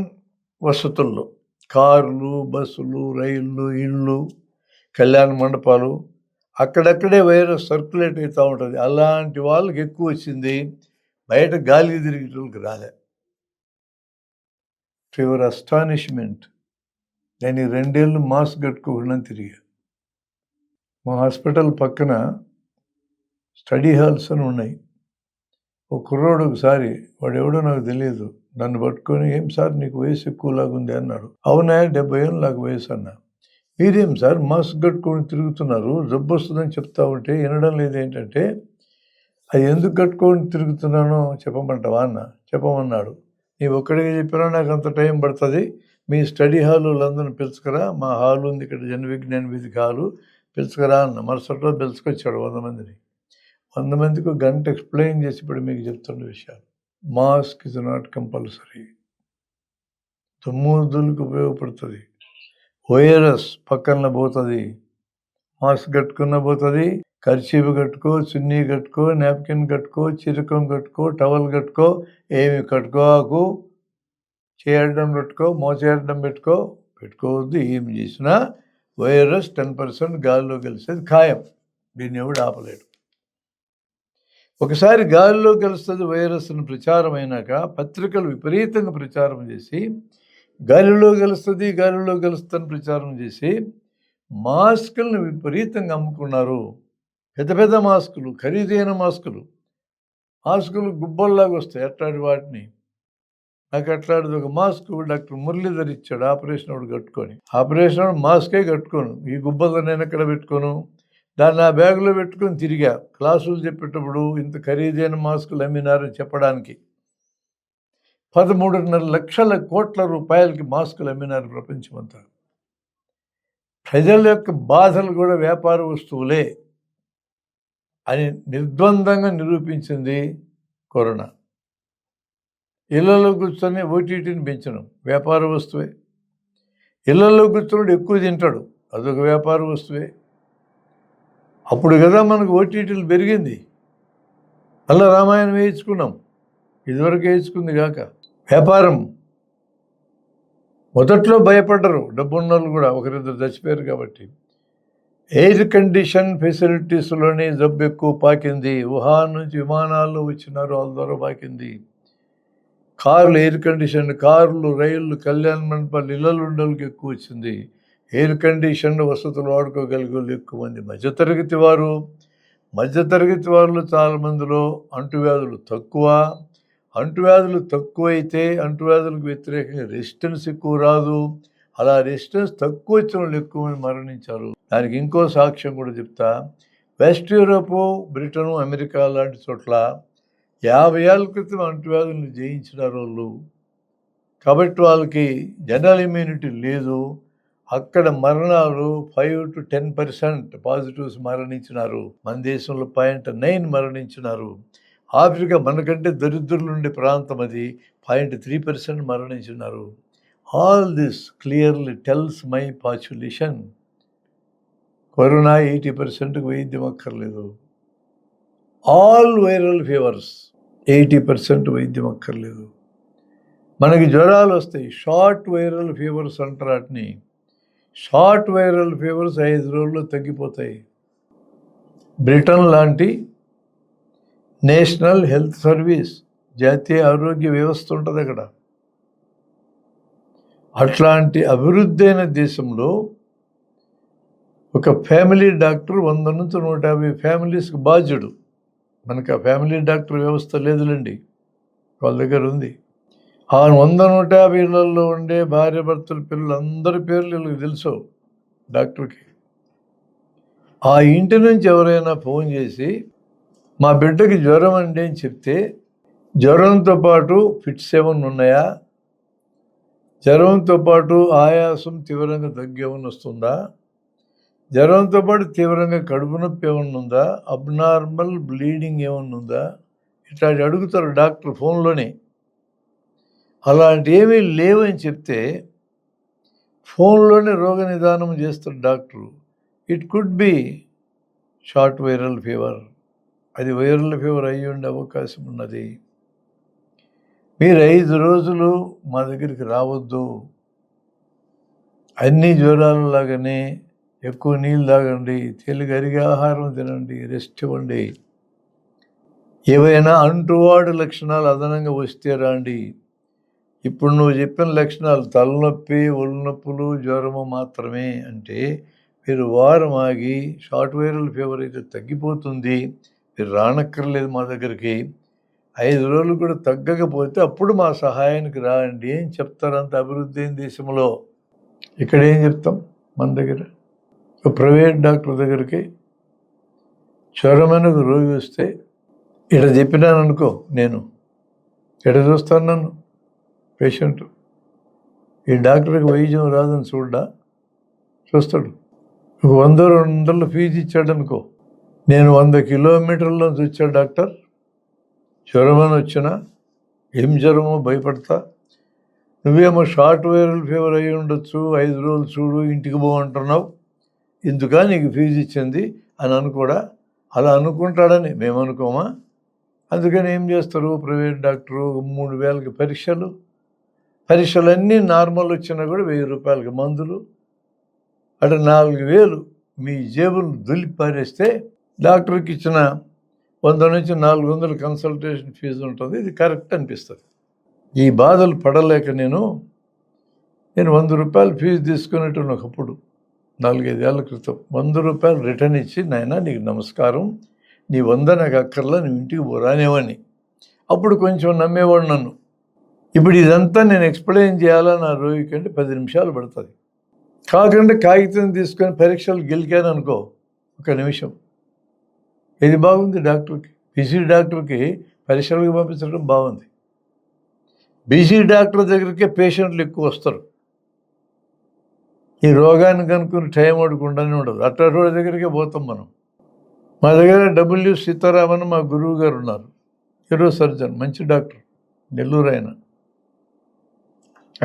వసతుల్లో కార్లు, బస్సులు, రైళ్ళు, ఇళ్ళు, కళ్యాణ మండపాలు అక్కడక్కడే వైరస్ సర్క్యులేట్ అవుతూ ఉంటుంది. అలాంటి వాళ్ళకి ఎక్కువ వచ్చింది, బయట గాలికి తిరిగేటోళ్ళకి రాలే. టు యువర్ అస్టానిష్మెంట్ నేను 2 ఏళ్ళు మాస్క్ కట్టుకోకుండా తిరిగా. మా హాస్పిటల్ పక్కన స్టడీ హాల్స్ అని ఉన్నాయి. ఒక కుర్రోడు ఒకసారి, వాడు ఎవడో నాకు తెలియదు, నన్ను పట్టుకొని, ఏం సార్ నీకు వయసు ఎక్కువలాగుంది అన్నాడు. అవునా, 70 ఏళ్ళు నాకు వయసు అన్నా. మీరేం సార్ మాస్క్ కట్టుకొని తిరుగుతున్నారు, జబ్బు వస్తుందని చెప్తా ఉంటే వినడం లేదు ఏంటంటే, అది ఎందుకు కట్టుకొని తిరుగుతున్నానో చెప్పమంటావా అన్న. చెప్పమన్నాడు. నీ ఒక్కడిగా చెప్పినా నాకు అంత టైం పడుతుంది, మీ స్టడీ హాలు అందరిని పిలుచుకురా, మా హాలు ఉంది ఇక్కడ, జన విజ్ఞాన వేదిక హాలు, పిలుచుకురా అన్న. మరుసటి రోజు పిలుచుకొచ్చాడు 100 మందిని. 100 మందికి ఒక గంట ఎక్స్ప్లెయిన్ చేసి ఇప్పుడు మీకు చెప్తున్న విషయాలు. Mask is not compulsory. దుమ్ముదులకు ఉపయోగపడుతుంది. వైరస్ పక్కన పోతుంది, మాస్క్ కట్టుకున్న పోతుంది. కర్చీఫ్ కట్టుకో, చున్నీ కట్టుకో, నాప్కిన్ కట్టుకో, చిరకం కట్టుకో, టవల్ కట్టుకో, ఏమి కట్టుకోకు, చేయడం పెట్టుకో, మోచేయడం పెట్టుకోవద్దు. ఏమి చేసినా వైరస్ 10% గాలిలో కలిసేది ఖాయం. దీన్ని ఎవడు ఆపలేడు. ఒకసారి గాలిలో కలుస్తుంది వైరస్ను ప్రచారం అయినాక పత్రికలు విపరీతంగా ప్రచారం చేసి గాలిలో కలుస్తుందని ప్రచారం చేసి మాస్కులను విపరీతంగా అమ్ముకున్నారు. పెద్ద పెద్ద మాస్కులు, ఖరీదైన మాస్కులు గుబ్బల్లాగా వస్తాయి. అట్లాంటి వాటిని నాకు అట్లాంటిది ఒక మాస్క్ డాక్టర్ మురళీధర్ ఇచ్చాడు. ఆపరేషన్ వాడు కట్టుకొని, ఆపరేషన్ వాడు మాస్కే కట్టుకోను, ఈ గుబ్బలు నేను ఎక్కడ పెట్టుకోను, దాన్ని ఆ బ్యాగులో పెట్టుకొని తిరిగా. క్లాసులు చెప్పేటప్పుడు ఇంత ఖరీదైన మాస్కులు అమ్మినారని చెప్పడానికి 13.5 లక్షల కోట్ల రూపాయలకి మాస్కులు అమ్మినారు ప్రపంచమంతా. ప్రజల యొక్క బాధలు కూడా వ్యాపార వస్తువులే అని నిర్ద్వందంగా నిరూపించింది కరోనా. ఇళ్లలో కూర్చొని ఓటీటీని పెంచడం వ్యాపార వస్తువే. ఇళ్లలో కూర్చొని ఎక్కువ తింటాడు, అదొక వ్యాపార వస్తువే. అప్పుడు కదా మనకు ఓటీటీలు పెరిగింది. అలా రామాయణం వేయించుకున్నాం, ఇదివరకు వేయించుకుంది కాక. వ్యాపారం మొదట్లో భయపడ్డరు, డబ్బున్నోళ్ళు కూడా, ఒకరిద్దరు చచ్చిపోయారు కాబట్టి. ఎయిర్ కండిషన్ ఫెసిలిటీస్లోనే జబ్బు ఎక్కువ పాకింది. వుహాన్ నుంచి విమానాల్లో వచ్చినారు, వాళ్ళ ద్వారా పాకింది. కార్లు, ఎయిర్ కండిషన్ కార్లు, రైళ్ళు, కళ్యాణ మండపాలు, ఇళ్ళలు ఉండేళ్ళకి ఎక్కువ వచ్చింది. ఎయిర్ కండిషన్ వసతులు వాడుకోగలిగే వాళ్ళు ఎక్కువ మంది. మధ్యతరగతి వారిలో చాలామందిలో అంటువ్యాధులు తక్కువ. అంటువ్యాధులు తక్కువైతే అంటువ్యాధులకు వ్యతిరేకంగా రెసిస్టెన్స్ ఎక్కువ రాదు. అలా రెసిస్టెన్స్ తక్కువ వచ్చిన వాళ్ళు ఎక్కువ మంది మరణించారు. దానికి ఇంకో సాక్ష్యం కూడా చెప్తా. వెస్ట్ యూరోపు, బ్రిటను, అమెరికా లాంటి చోట్ల 50 ఏళ్ళ క్రితం అంటువ్యాధులను జయించినారు వాళ్ళు. కాబట్టి వాళ్ళకి జనరల్ ఇమ్యూనిటీ లేదు. అక్కడ మరణాలు 5 to 10% పాజిటివ్స్ మరణించినారు. మన దేశంలో 0.9 మరణించినారు. ఆఫ్రికా మనకంటే దరిద్రులు ఉండే ప్రాంతం, అది 0.3% మరణించినారు. All this clearly tells my population. Corona 80%కు వైద్యం అక్కర్లేదు. ఆల్ వైరల్ ఫీవర్స్ 80% వైద్యం అక్కర్లేదు. మనకి జ్వరాలు వస్తాయి, షార్ట్ వైరల్ ఫీవర్స్ అంటారు వాటిని. షార్ట్ వైరల్ ఫీవర్స్ 5 రోజుల్లో తగ్గిపోతాయి. బ్రిటన్ లాంటి నేషనల్ హెల్త్ సర్వీస్, జాతీయ ఆరోగ్య వ్యవస్థ ఉంటుంది అక్కడ. అట్లాంటి అభివృద్ధి అయిన దేశంలో ఒక ఫ్యామిలీ డాక్టర్ 100 నుంచి 150 ఫ్యామిలీస్కి బాధ్యుడు. మనకు ఆ ఫ్యామిలీ డాక్టర్ వ్యవస్థ లేదులేండి, వాళ్ళ దగ్గర ఉంది. ఆ 100-150 ఇళ్లలో ఉండే భార్య భర్తల పిల్లలు అందరి పేర్లు వీళ్ళకి తెలుసు డాక్టర్కి. ఆ ఇంటి నుంచి ఎవరైనా ఫోన్ చేసి మా బిడ్డకి జ్వరం అండి అని చెప్తే జ్వరంతో పాటు ఫిట్స్ ఏమన్నా ఉన్నాయా? జ్వరంతో పాటు ఆయాసం తీవ్రంగా దగ్గు ఏమన్నా వస్తుందా? జ్వరంతో పాటు తీవ్రంగా కడుపు నొప్పి ఏమన్నా ఉందా? అబ్నార్మల్ బ్లీడింగ్ ఏమన్నా ఉందా? ఇట్లాంటి అడుగుతారు డాక్టర్ ఫోన్లోనే. అలాంటి ఏమీ లేవని చెప్తే ఫోన్లోనే రోగ నిదానం చేస్తారు doctor. It could be short viral fever. అది వైరల్ ఫీవర్ అయ్యి ఉండే అవకాశం ఉన్నది. మీరు 5 రోజులు మా దగ్గరికి రావద్దు. అన్ని జ్వరాలలాగానే ఎక్కువ నీళ్ళు తాగండి, తేలికరిగా ఆహారం తినండి, రెస్ట్ ఇవ్వండి. ఏవైనా అంటువాడు లక్షణాలు అదనంగా వస్తే రాండి. ఇప్పుడు నువ్వు చెప్పిన లక్షణాలు తలనొప్పి, ఒళ్ళు నొప్పులు, జ్వరము మాత్రమే అంటే మీరు వారం ఆగి షార్ట్ వైరల్ ఫీవర్ అయితే తగ్గిపోతుంది. మీరు రానక్కర్లేదు మా దగ్గరికి. 5 రోజులు కూడా తగ్గకపోతే అప్పుడు మా సహాయానికి రాండి అని చెప్తారు. అంత అభివృద్ధి అయిన దేశంలో. ఇక్కడ ఏం చెప్తాం మన దగ్గర? ప్రైవేట్ డాక్టర్ దగ్గరికి జ్వరమైన రోగి వస్తే ఇక్కడ చెప్పినాను అనుకో, నేను ఎక్కడ చూస్తాను నన్ను పేషెంట్. ఈ డాక్టర్కి వైద్యం రాదని చూస్తాడు. 100-200 ఫీజు ఇచ్చాడు అనుకో, నేను 100 కిలోమీటర్ల నుంచి వచ్చా డాక్టర్, జ్వరమని వచ్చినా ఏం జ్వరమో భయపడతా, నువ్వేమో షార్ట్ వైరల్ ఫీవర్ అయ్యి ఉండొచ్చు, 5 రోజులు చూడు ఇంటికి బాగుంటున్నావు, ఇందుక నీకు ఫీజు ఇచ్చింది అని అనుకోడా? అలా అనుకుంటాడని మేము అనుకోమా? అందుకని ఏం చేస్తారు ప్రైవేట్ డాక్టరు? 3,000కి పరీక్షలన్నీ నార్మల్ వచ్చినా కూడా 1,000 రూపాయలకి మందులు, అంటే 4,000 మీ జేబులు దులిపి పారేస్తే డాక్టర్కి ఇచ్చిన 100 నుంచి 400 కన్సల్టేషన్ ఫీజు ఉంటుంది. ఇది కరెక్ట్ అనిపిస్తుంది. ఈ బాధలు పడలేక నేను 100 రూపాయలు ఫీజు తీసుకునేటప్పుడు ఒకప్పుడు 4-5 ఏళ్ల క్రితం 100 రూపాయలు రిటర్న్ ఇచ్చి, నాయన నీకు నమస్కారం, నీ 100 నాకు అక్కర్లా, నువ్వు ఇంటికి రానివ్వని. అప్పుడు కొంచెం నమ్మేవాడు నన్ను. ఇప్పుడు ఇదంతా నేను ఎక్స్ప్లెయిన్ చేయాలా నా రోగికి అంటే 10 నిమిషాలు పడుతుంది. కాకుండా కాగితం తీసుకొని పరీక్షలు గెలికాను అనుకో, 1 నిమిషం. ఇది బాగుంది డాక్టర్కి. బిజీ డాక్టర్కి పరీక్షలకు పంపించడం బాగుంది. బిజీ డాక్టర్ దగ్గరికే పేషెంట్లు ఎక్కువ వస్తారు. ఈ రోగాన్ని కనుక్కుని టైం అడగకుండానే ఉండదు. అట్టాటి దగ్గరికే పోతాం మనం. మా దగ్గర డబ్ల్యూ సీతారామన్ మా గురువు గారు ఉన్నారు, న్యూరో సర్జన్, మంచి డాక్టర్, నెల్లూరు ఆయన.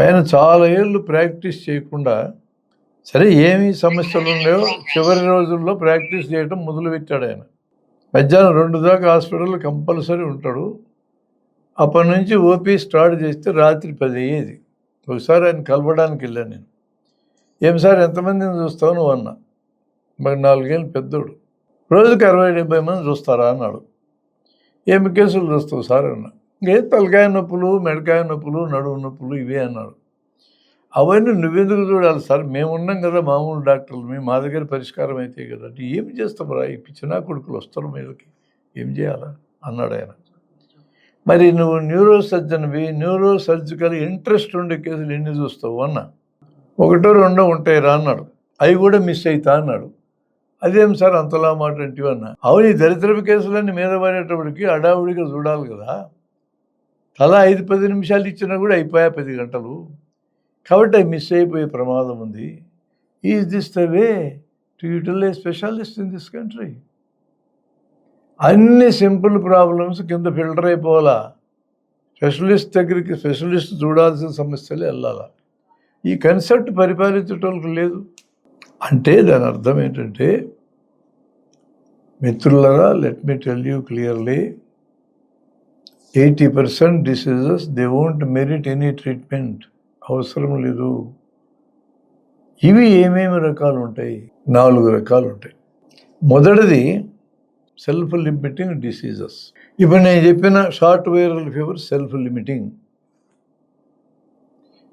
ఆయన చాలా ఏళ్ళు ప్రాక్టీస్ చేయకుండా, సరే ఏమి సమస్యలు ఉన్నాయో చివరి రోజుల్లో ప్రాక్టీస్ చేయడం మొదలుపెట్టాడు ఆయన. మధ్యాహ్నం 2 దాకా హాస్పిటల్లో కంపల్సరీ ఉంటాడు. అప్పటి నుంచి ఓపీ స్టార్ట్ చేస్తే రాత్రి 10 అయ్యేది. ఒకసారి ఆయన కలవడానికి వెళ్ళాను నేను. ఏం సార్ ఎంతమందిని చూస్తావు నువ్వు అన్నా. మరి 4 ఏళ్ళు పెద్దోడు. రోజుకి 60-70 మంది చూస్తారా అన్నాడు. ఏమి కేసులు చూస్తావు సార్ అన్నా. ఇంకేం తలకాయ నొప్పులు, మెడకాయ నొప్పులు, నడువు నొప్పులు ఇవే అన్నాడు. అవన్నీ నువ్వెందుకు చూడాలి సార్, మేము ఉన్నాం కదా మామూలు డాక్టర్లు, మా దగ్గర పరిష్కారం అయితే కదా అంటే, ఏమి చేస్తామరా ఈ పిచ్చినా కొడుకులు వస్తారు మీదకి, ఏం చేయాలా అన్నాడు ఆయన. మరి నువ్వు న్యూరో సర్జన్వి, న్యూరో సర్జికల్ ఇంట్రెస్ట్ ఉండే కేసులు ఎన్ని చూస్తావు అన్నా. 1-2 ఉంటాయి రా అన్నాడు. అవి కూడా మిస్ అవుతా అన్నాడు. అదేం సార్ అంతలా మాట అంటే అన్నా. అవును, ఈ దరిద్రపు కేసులన్నీ మీద పడేటప్పటికి అడావుడిగా చూడాలి కదా. తలా 5-10 నిమిషాలు ఇచ్చినా కూడా అయిపోయా 10 గంటలు. కాబట్టి అవి మిస్ అయిపోయే ప్రమాదం ఉంది. Is this the way to utilize specialist in this country? అన్ని సింపుల్ ప్రాబ్లమ్స్ కింద ఫిల్టర్ అయిపోవాలా. స్పెషలిస్ట్ దగ్గరికి స్పెషలిస్ట్ చూడాల్సిన సమస్యలే వెళ్ళాలా. ఈ కన్సెప్ట్ పరిపాలించటోళ్ళకి లేదు. అంటే దాని అర్థం ఏంటంటే, మిత్రులరా, let me tell you clearly, 80% diseases they won't merit any treatment. అవసరం లేదు. ఇవి ఏమేమి రకాలు ఉంటాయి? 4 రకాలు ఉంటాయి. మొదటిది సెల్ఫ్ లిమిటింగ్ డిసీజెస్. ఇప్పుడు నేను చెప్పిన short viral fever self limiting.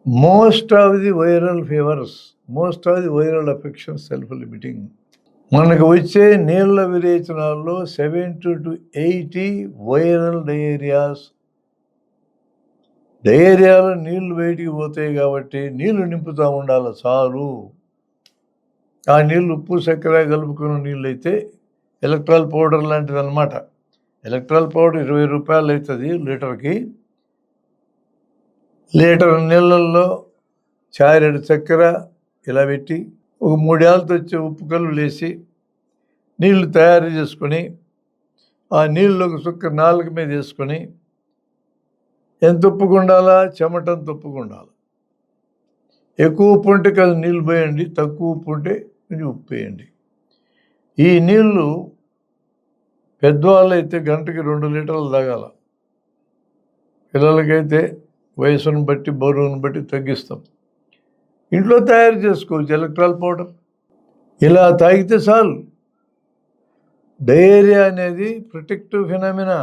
Most of the viral fevers, most of the viral affections self limiting. మనకు వచ్చే నీళ్ళ విరేచనాల్లో 70 to 80 వైరల్ డయేరియాస్. డయేరియాలో నీళ్లు బయటికి పోతాయి కాబట్టి నీళ్లు నింపుతూ ఉండాలి చాలు. ఆ నీళ్ళు ఉప్పు చక్కెర కలుపుకున్న నీళ్ళు అయితే ఎలక్ట్రాల్ పౌడర్ లాంటిది అనమాట. ఎలక్ట్రాల్ పౌడర్ 20 రూపాయలు అవుతుంది లీటర్కి. లీటర్ నీళ్ళల్లో చారెడు చక్కెర ఇలా పెట్టి ఒక 3 ఏళ్ళతో వచ్చే ఉప్పు కల్లు వేసి నీళ్లు తయారు చేసుకొని ఆ నీళ్ళు ఒక చుక్క నాలుగు మీద వేసుకొని ఎంత ఉప్పుగా ఉండాలా, చెమటంత ఉప్పుగా ఉండాలి. ఎక్కువ ఉప్పు ఉంటే కాదు నీళ్ళు పోయండి, తక్కువ ఉప్పు ఉంటే కొంచెం ఉప్పు వేయండి. ఈ నీళ్ళు పెద్దవాళ్ళు అయితే గంటకి 2 లీటర్లు తాగాల. పిల్లలకైతే వయసును బట్టి బరువును బట్టి తగ్గిస్తాం. ఇంట్లో తయారు చేసుకోవచ్చు ఎలక్ట్రాల్ పౌడర్. ఇలా తాగితే చాలు. డయేరియా అనేది ప్రొటెక్టివ్ ఫినామినా.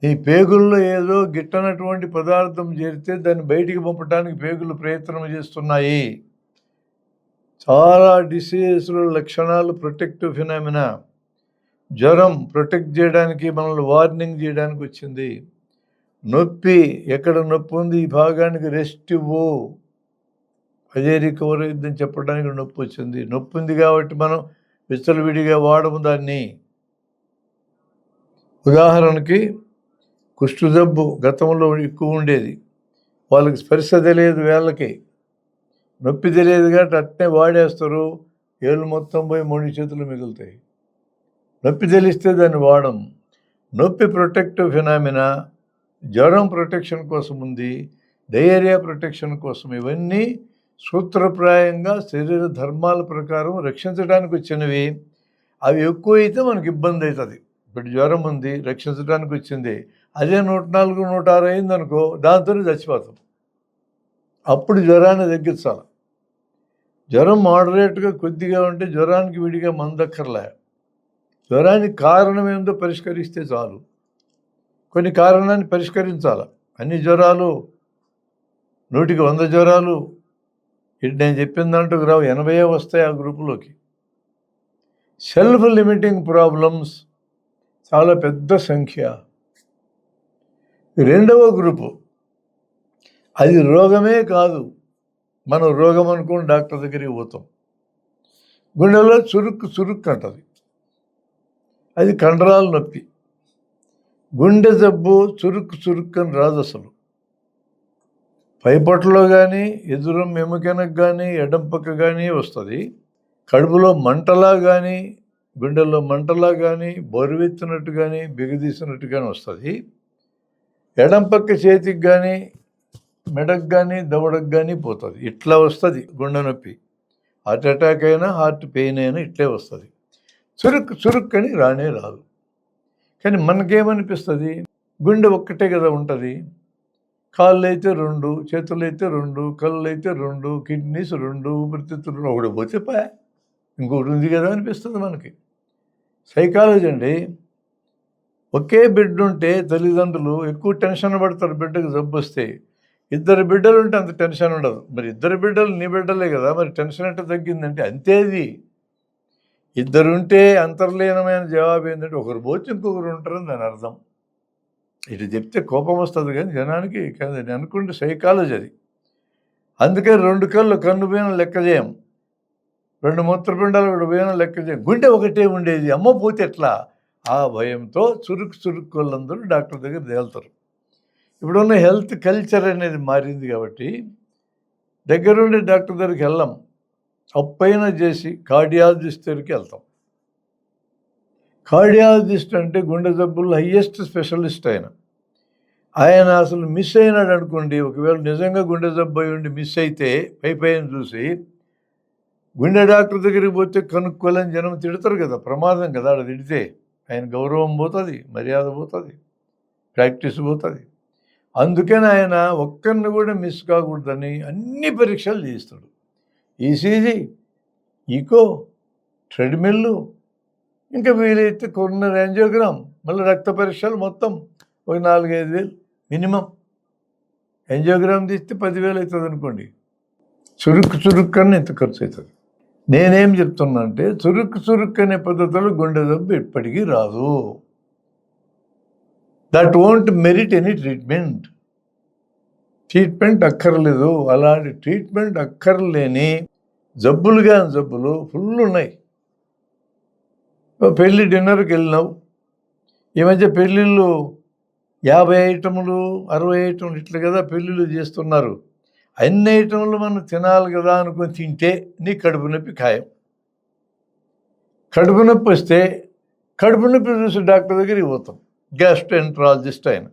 ఈ పేగుల్లో ఏదో గిట్టనటువంటి పదార్థం చేరితే దాన్ని బయటికి పంపడానికి పేగులు ప్రయత్నం చేస్తున్నాయి. చాలా డిసీజెస్లో లక్షణాలు ప్రొటెక్టివ్ ఫినామినా. జ్వరం ప్రొటెక్ట్ చేయడానికి, మనల్ని వార్నింగ్ చేయడానికి వచ్చింది. నొప్పి, ఎక్కడ నొప్పి ఉంది ఈ భాగానికి రెస్ట్ ఇవ్వు, అదే రికవర్ అయిందని చెప్పడానికి నొప్పి వచ్చింది. నొప్పి ఉంది కాబట్టి మనం విచ్చలవిడిగా వాడము దాన్ని. ఉదాహరణకి కుష్టు జబ్బు గతంలో ఎక్కువ ఉండేది. వాళ్ళకి స్పర్శ తెలియదు, వేళ్ళకి నొప్పి తెలియదు కాబట్టి అట్నే వాడేస్తారు. ఏళ్ళు మొత్తం పోయి 3 చేతులు మిగులుతాయి. నొప్పి తెలిస్తే దాన్ని వాడం. నొప్పి ప్రొటెక్టివ్ ఫినామినా. జ్వరం ప్రొటెక్షన్ కోసం ఉంది, డయేరియా ప్రొటెక్షన్ కోసం. ఇవన్నీ సూత్రప్రాయంగా శరీర ధర్మాల ప్రకారం రక్షించడానికి వచ్చినవి. అవి ఎక్కువైతే మనకి ఇబ్బంది అవుతుంది. ఇప్పుడు జ్వరం ఉంది, రక్షించడానికి వచ్చింది. అదే 104, 106 అయిందనుకో, దాంతోనే చచ్చిపోతాం. అప్పుడు జ్వరాన్ని తగ్గించాలి. జ్వరం మోడరేట్గా కొద్దిగా ఉంటే జ్వరానికి విడిగా మందక్కర్లే. జ్వరానికి కారణం ఏందో పరిష్కరిస్తే చాలు. కొన్ని కారణాన్ని పరిష్కరించాలి. అన్ని జ్వరాలు 100కి 100 జ్వరాలు ఇటు నేను చెప్పిన దాంట్లో రావు, 80 వస్తాయి ఆ గ్రూపులోకి. సెల్ఫ్ లిమిటింగ్ ప్రాబ్లమ్స్ చాలా పెద్ద సంఖ్య. రెండవ గ్రూపు, అది రోగమే కాదు, మనం రోగం అనుకుని డాక్టర్ దగ్గరికి పోతాం. గుండెలో చురుక్కు అంటది, అది కండరాల నొప్పి. గుండె జబ్బు చురుక్కు అని రాదు అసలు. పైపొట్టలో కానీ, ఎదురు ఎముకనకు కానీ, ఎడం పక్క కానీ వస్తుంది. కడుపులో మంటలా కానీ, గుండెల్లో మంటలా కానీ, బరువెత్తినట్టు కానీ, బిగదీసినట్టు కానీ వస్తుంది. ఎడం పక్క చేతికి కానీ, మెడకు కానీ, దవడకు కానీ పోతుంది. ఇట్లా వస్తుంది గుండె నొప్పి. హార్ట్ అటాక్ అయినా, హార్ట్ పెయిన్ అయినా ఇట్లే వస్తుంది. చురుక్కని రానే రాదు. కానీ మనకేమనిపిస్తుంది, గుండె ఒక్కటే కదా ఉంటుంది. కాళ్ళు అయితే 2, చేతులు అయితే 2, కళ్ళు అయితే 2, కిడ్నీస్ 2, ఊపిరితిత్తులు 2, ఒకటి పోతే ఇంకొకటి ఉంది కదా అనిపిస్తుంది మనకి. సైకాలజీ అండి. ఒకే బిడ్డ ఉంటే తల్లిదండ్రులు ఎక్కువ టెన్షన్ పడతారు బిడ్డకు జబ్బు వస్తే. 2 బిడ్డలు ఉంటే అంత టెన్షన్ ఉండదు. మరి 2 బిడ్డలు నీ బిడ్డలే కదా, మరి టెన్షన్ అంటే తగ్గిందంటే అంతేది. 2 ఉంటే అంతర్లీనమైన జవాబు ఏంటంటే ఒకరు పోతే ఇంకొకరు ఉంటారని దాని అర్థం. ఇటు చెప్తే కోపం వస్తుంది కానీ జనానికి కాదు, నేను అనుకుంటే సైకాలజీ అది. అందుకని 2 కళ్ళు కన్ను పోయిన లెక్క చేయం, 2 మూత్రపిండాలు 1 పోయిన లెక్క చేయం. గుండె ఒకటే ఉండేది, అమ్మ పోతే ఎట్లా, ఆ భయంతో చురుకు వాళ్ళందరూ డాక్టర్ దగ్గర తేలుతారు. ఇప్పుడున్న హెల్త్ కల్చర్ అనేది మారింది కాబట్టి దగ్గరుండి డాక్టర్ దగ్గరికి వెళ్ళాం. అప్పైనా చేసి కార్డియాలజిస్ట్ దగ్గరికి వెళ్తాం. కార్డియాలజిస్ట్ అంటే గుండె జబ్బుల్లో హయ్యెస్ట్ స్పెషలిస్ట్ ఆయన అసలు మిస్ అయినాడు అనుకోండి, ఒకవేళ నిజంగా గుండె జబ్బు అయి ఉండి మిస్ అయితే పైన చూసి గుండె డాక్టర్ దగ్గరికి పోతే కనుక్కోలేని జనం తిడతారు కదా, ప్రమాదం కదా. అక్కడ తిడితే ఆయన గౌరవం పోతుంది, మర్యాద పోతుంది, ప్రాక్టీస్ పోతుంది. అందుకని ఆయన ఒక్కరిని కూడా మిస్ కాకూడదని అన్ని పరీక్షలు చేయిస్తాడు. ఈసీజీ, ఈకో, ట్రెడ్మిల్లు, ఇంకా వీలైతే కొరోనరీ యాంజియోగ్రామ్, మళ్ళీ రక్త పరీక్షలు మొత్తం ఒక 4-5 వేలు మినిమం. యాంజియోగ్రామ్ తీస్తే 10,000 అవుతుంది అనుకోండి. చురుక్కని ఇంత ఖర్చు అవుతుంది. నేనేం చెప్తున్నా అంటే చురుక్కు అనే పద్ధతిలో గుండె జబ్బు ఎప్పటికీ రాదు. That won't merit any treatment అక్కర్లేదు. అలాంటి ట్రీట్మెంట్ అక్కర్లేని జబ్బులు ఫుల్ ఉన్నాయి. పెళ్ళి డిన్నర్కి వెళ్ళినావు, ఈ మధ్య పెళ్ళిళ్ళు 50 ఐటములు 60 ఐటములు ఇట్లా కదా పెళ్ళిళ్ళు చేస్తున్నారు. అన్ని ఐటములు మనం తినాలి కదా అనుకొని తింటే నీ కడుపు నొప్పి ఖాయం. కడుపు నొప్పి వస్తే కడుపు నొప్పి చూసి డాక్టర్ దగ్గరికి పోతాం, గ్యాస్ట్రోఎంటరాలజిస్ట్ ఆయన.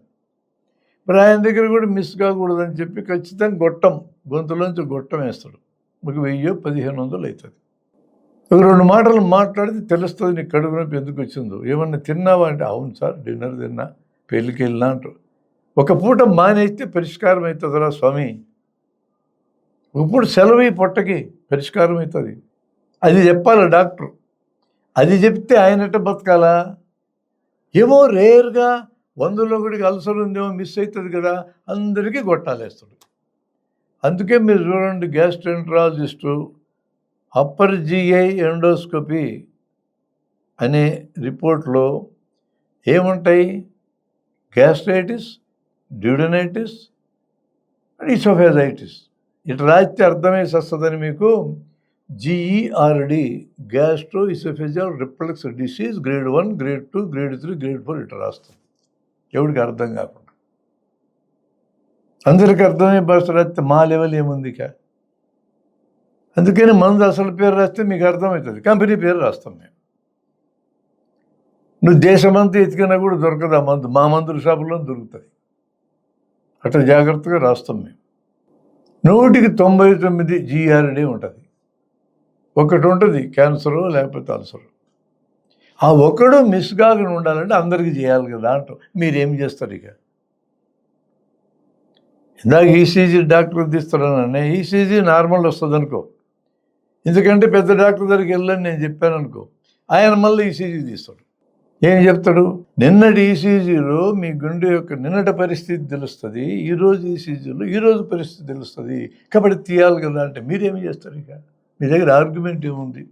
మరి ఆయన దగ్గర కూడా మిస్ కాకూడదని చెప్పి ఖచ్చితంగా గొంతులోంచి గొట్టం వేస్తాడు. మీకు 1000-1500 అవుతుంది. ఒక 2 మాటలు మాట్లాడితే తెలుస్తుంది నీకు కడుపు నొప్పి ఎందుకు వచ్చిందో. ఏమన్నా తిన్నావా అంటే అవును సార్ డిన్నర్ తిన్నా, పెళ్ళికి వెళ్ళినా అంటారు. ఒక పూట మానేస్తే పరిష్కారం అవుతుందిరా స్వామి. ఇప్పుడు సెలవు ఈ పొట్టకి పరిష్కారం అవుతుంది. అది చెప్పాలి డాక్టర్. అది చెప్తే ఆయనట బతకాలా? ఏమో రేర్గా 100లో ఒకటికి అల్సర్ ఉందేమో మిస్ అవుతుంది కదా, అందరికీ గొట్టాలేస్తాడు. అందుకే మీరు చూడండి, గ్యాస్ట్రోఎంటరాలజిస్టు అప్పర్ జిఐ ఎండోస్కోపీ అనే రిపోర్ట్లో ఏముంటాయి? గ్యాస్ట్రైటిస్, డ్యూడెనైటిస్, ఈసోఫేజైటిస్ ఇటు రాస్తే అర్థమేసి వస్తుందని మీకు. GERD gastro oesophageal reflux disease grade 1, grade 2, grade 3, grade 4 ఇటు రాస్తుంది. ఎవడికి అర్థం కాకుండా అందరికీ అర్థమయ్యే భాష రాస్తే మా లెవెల్ ఏముంది ఇక. అందుకని మందు అసలు పేరు రాస్తే మీకు అర్థమవుతుంది, కంపెనీ పేరు రాస్తాం మేము. నువ్వు దేశమంతా ఎతికినా కూడా దొరకదు ఆ మందు, మా మందుల షాపులో దొరుకుతుంది. అట్లా జాగ్రత్తగా రాస్తాం మేము. 199 GERD ఉంటుంది. ఒకటి ఉంటుంది క్యాన్సరు లేకపోతే అల్సరు. ఆ ఒకడు మిస్ కాకుండా ఉండాలంటే అందరికీ చేయాలి కదా అంటాం. మీరేం చేస్తారు ఇక? ఇందాక ఈసీజీ డాక్టర్ తీస్తాడననే, ఈసీజీ నార్మల్ వస్తుంది అనుకో, ఎందుకంటే పెద్ద డాక్టర్ దగ్గరికి వెళ్ళని నేను చెప్పాను అనుకో, ఆయన మళ్ళీ ఈసీజీ తీస్తాడు. ఏం చెప్తాడు? నిన్నటి ఈసీజీలో మీ గుండె యొక్క నిన్నటి పరిస్థితి తెలుస్తుంది, ఈరోజు ఈసీజీలో ఈరోజు పరిస్థితి తెలుస్తుంది, కాబట్టి తీయాలి కదా అంటే మీరేమి చేస్తారు ఇక? మీ దగ్గర ఆర్గ్యుమెంట్ ఏముంది?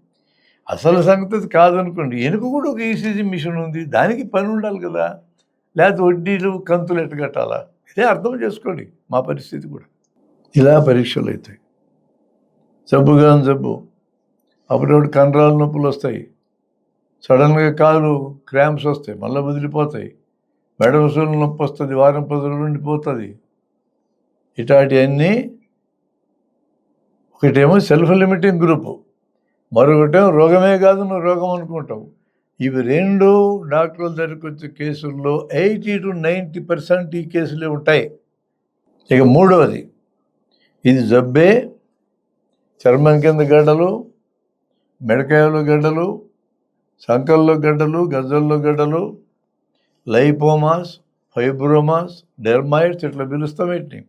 అసలు సంగతి కాదనుకోండి, వెనుక కూడా ఒక ఈసీజీ మిషన్ ఉంది, దానికి పని ఉండాలి కదా, లేకపోతే వడ్డీలు కంతులు ఎట్టగట్టాలా? ఇదే అర్థం చేసుకోండి. మా పరిస్థితి కూడా ఇలా పరీక్షలు అవుతాయి. జబ్బు అప్పుడప్పుడు కండరాల నొప్పులు వస్తాయి, సడన్గా కాలు క్రాంప్స్ వస్తాయి, మళ్ళీ వదిలిపోతాయి, మెడ వసూలు నొప్పి వస్తుంది, వారం 10 రోజులు ఉండిపోతుంది. ఇట్లాంటివన్నీ ఒకటేమో సెల్ఫ్ లిమిటింగ్ గ్రూపు, మరొకటేమో రోగమే కాదు నువ్వు రోగం అనుకుంటావు. ఇవి 2 డాక్టర్ల దగ్గరికి వచ్చే కేసుల్లో 80 to 90% ఈ కేసులే ఉంటాయి. ఇక 3వది, ఇది జబ్బే, చర్మం కింద గడ్డలు, మెడకాయలో గడ్డలు, సంకల్లో గడ్డలు, గజ్జల్లో గడ్డలు, లైపోమాస్, ఫైబ్రోమాస్, డెర్మాయిడ్స్ ఇట్లా పిలుస్తాం. వీటిని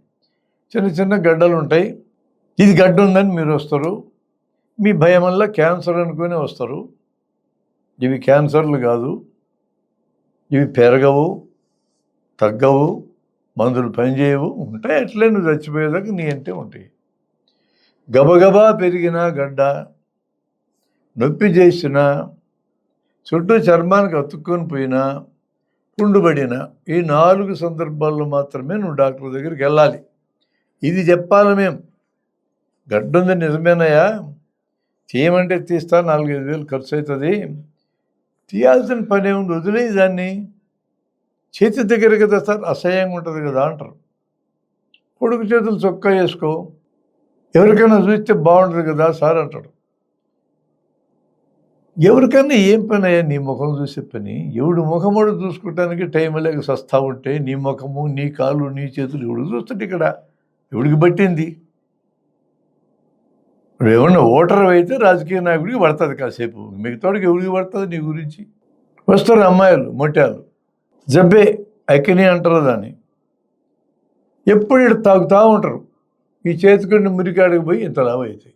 చిన్న చిన్న గడ్డలు ఉంటాయి. ఇది గడ్డ ఉందని మీరు వస్తారు, మీ భయం వల్ల క్యాన్సర్ అనుకుని వస్తారు. ఇవి క్యాన్సర్లు కాదు, ఇవి పెరగవు, తగ్గవు, మందులు పనిచేయవు, ఉంటాయి అట్లే నువ్వు చచ్చిపోయేదాకా నీ అంటే ఉంటాయి. గబగబా పెరిగిన గడ్డ, నొప్పి చేసిన, చుట్టూ చర్మానికి అతుక్కొని పోయినా, పుండుబడిన, ఈ 4 సందర్భాల్లో మాత్రమే నువ్వు డాక్టర్ దగ్గరికి వెళ్ళాలి. ఇది చెప్పాలి మేము. గడ్డుంది నిజమేనయ్యా, తీయమంటే తీస్తా, 4-5 వేలు ఖర్చు అవుతుంది, తీయాల్సిన పని ఏముంది, వదిలేయి దాన్ని, చేతి దగ్గర కదా సార్ అసహ్యంగా ఉంటుంది కదా అంటారు. పొడుగు చేతులు చొక్కా వేసుకో, ఎవరికైనా చూస్తే బాగుంటుంది కదా సార్ అంటాడు. ఎవరికైనా ఏం పని అయ్యా నీ ముఖం చూసే పని? ఎవడు ముఖముడు చూసుకోవటానికి టైం లేక సస్తా ఉంటే నీ ముఖము, నీ కాళ్ళు, నీ చేతులు ఎవడు చూస్తాడు ఇక్కడ? ఎవడికి పట్టింది? ఇప్పుడు ఏమన్నా ఓటర్ అయితే రాజకీయ నాయకుడికి పడుతుంది కాసేపు, మిగతాడికి ఎవరికి పడుతుంది నీ గురించి? వస్తారు అమ్మాయిలు మొట్టాలు, జబ్బే అకిని అంటారు దాన్ని, ఎప్పుడు ఇటు తాగుతూ ఉంటారు, ఈ చేతికొండి మురికాడికి పోయి ఇంత లాభ అవుతాయి.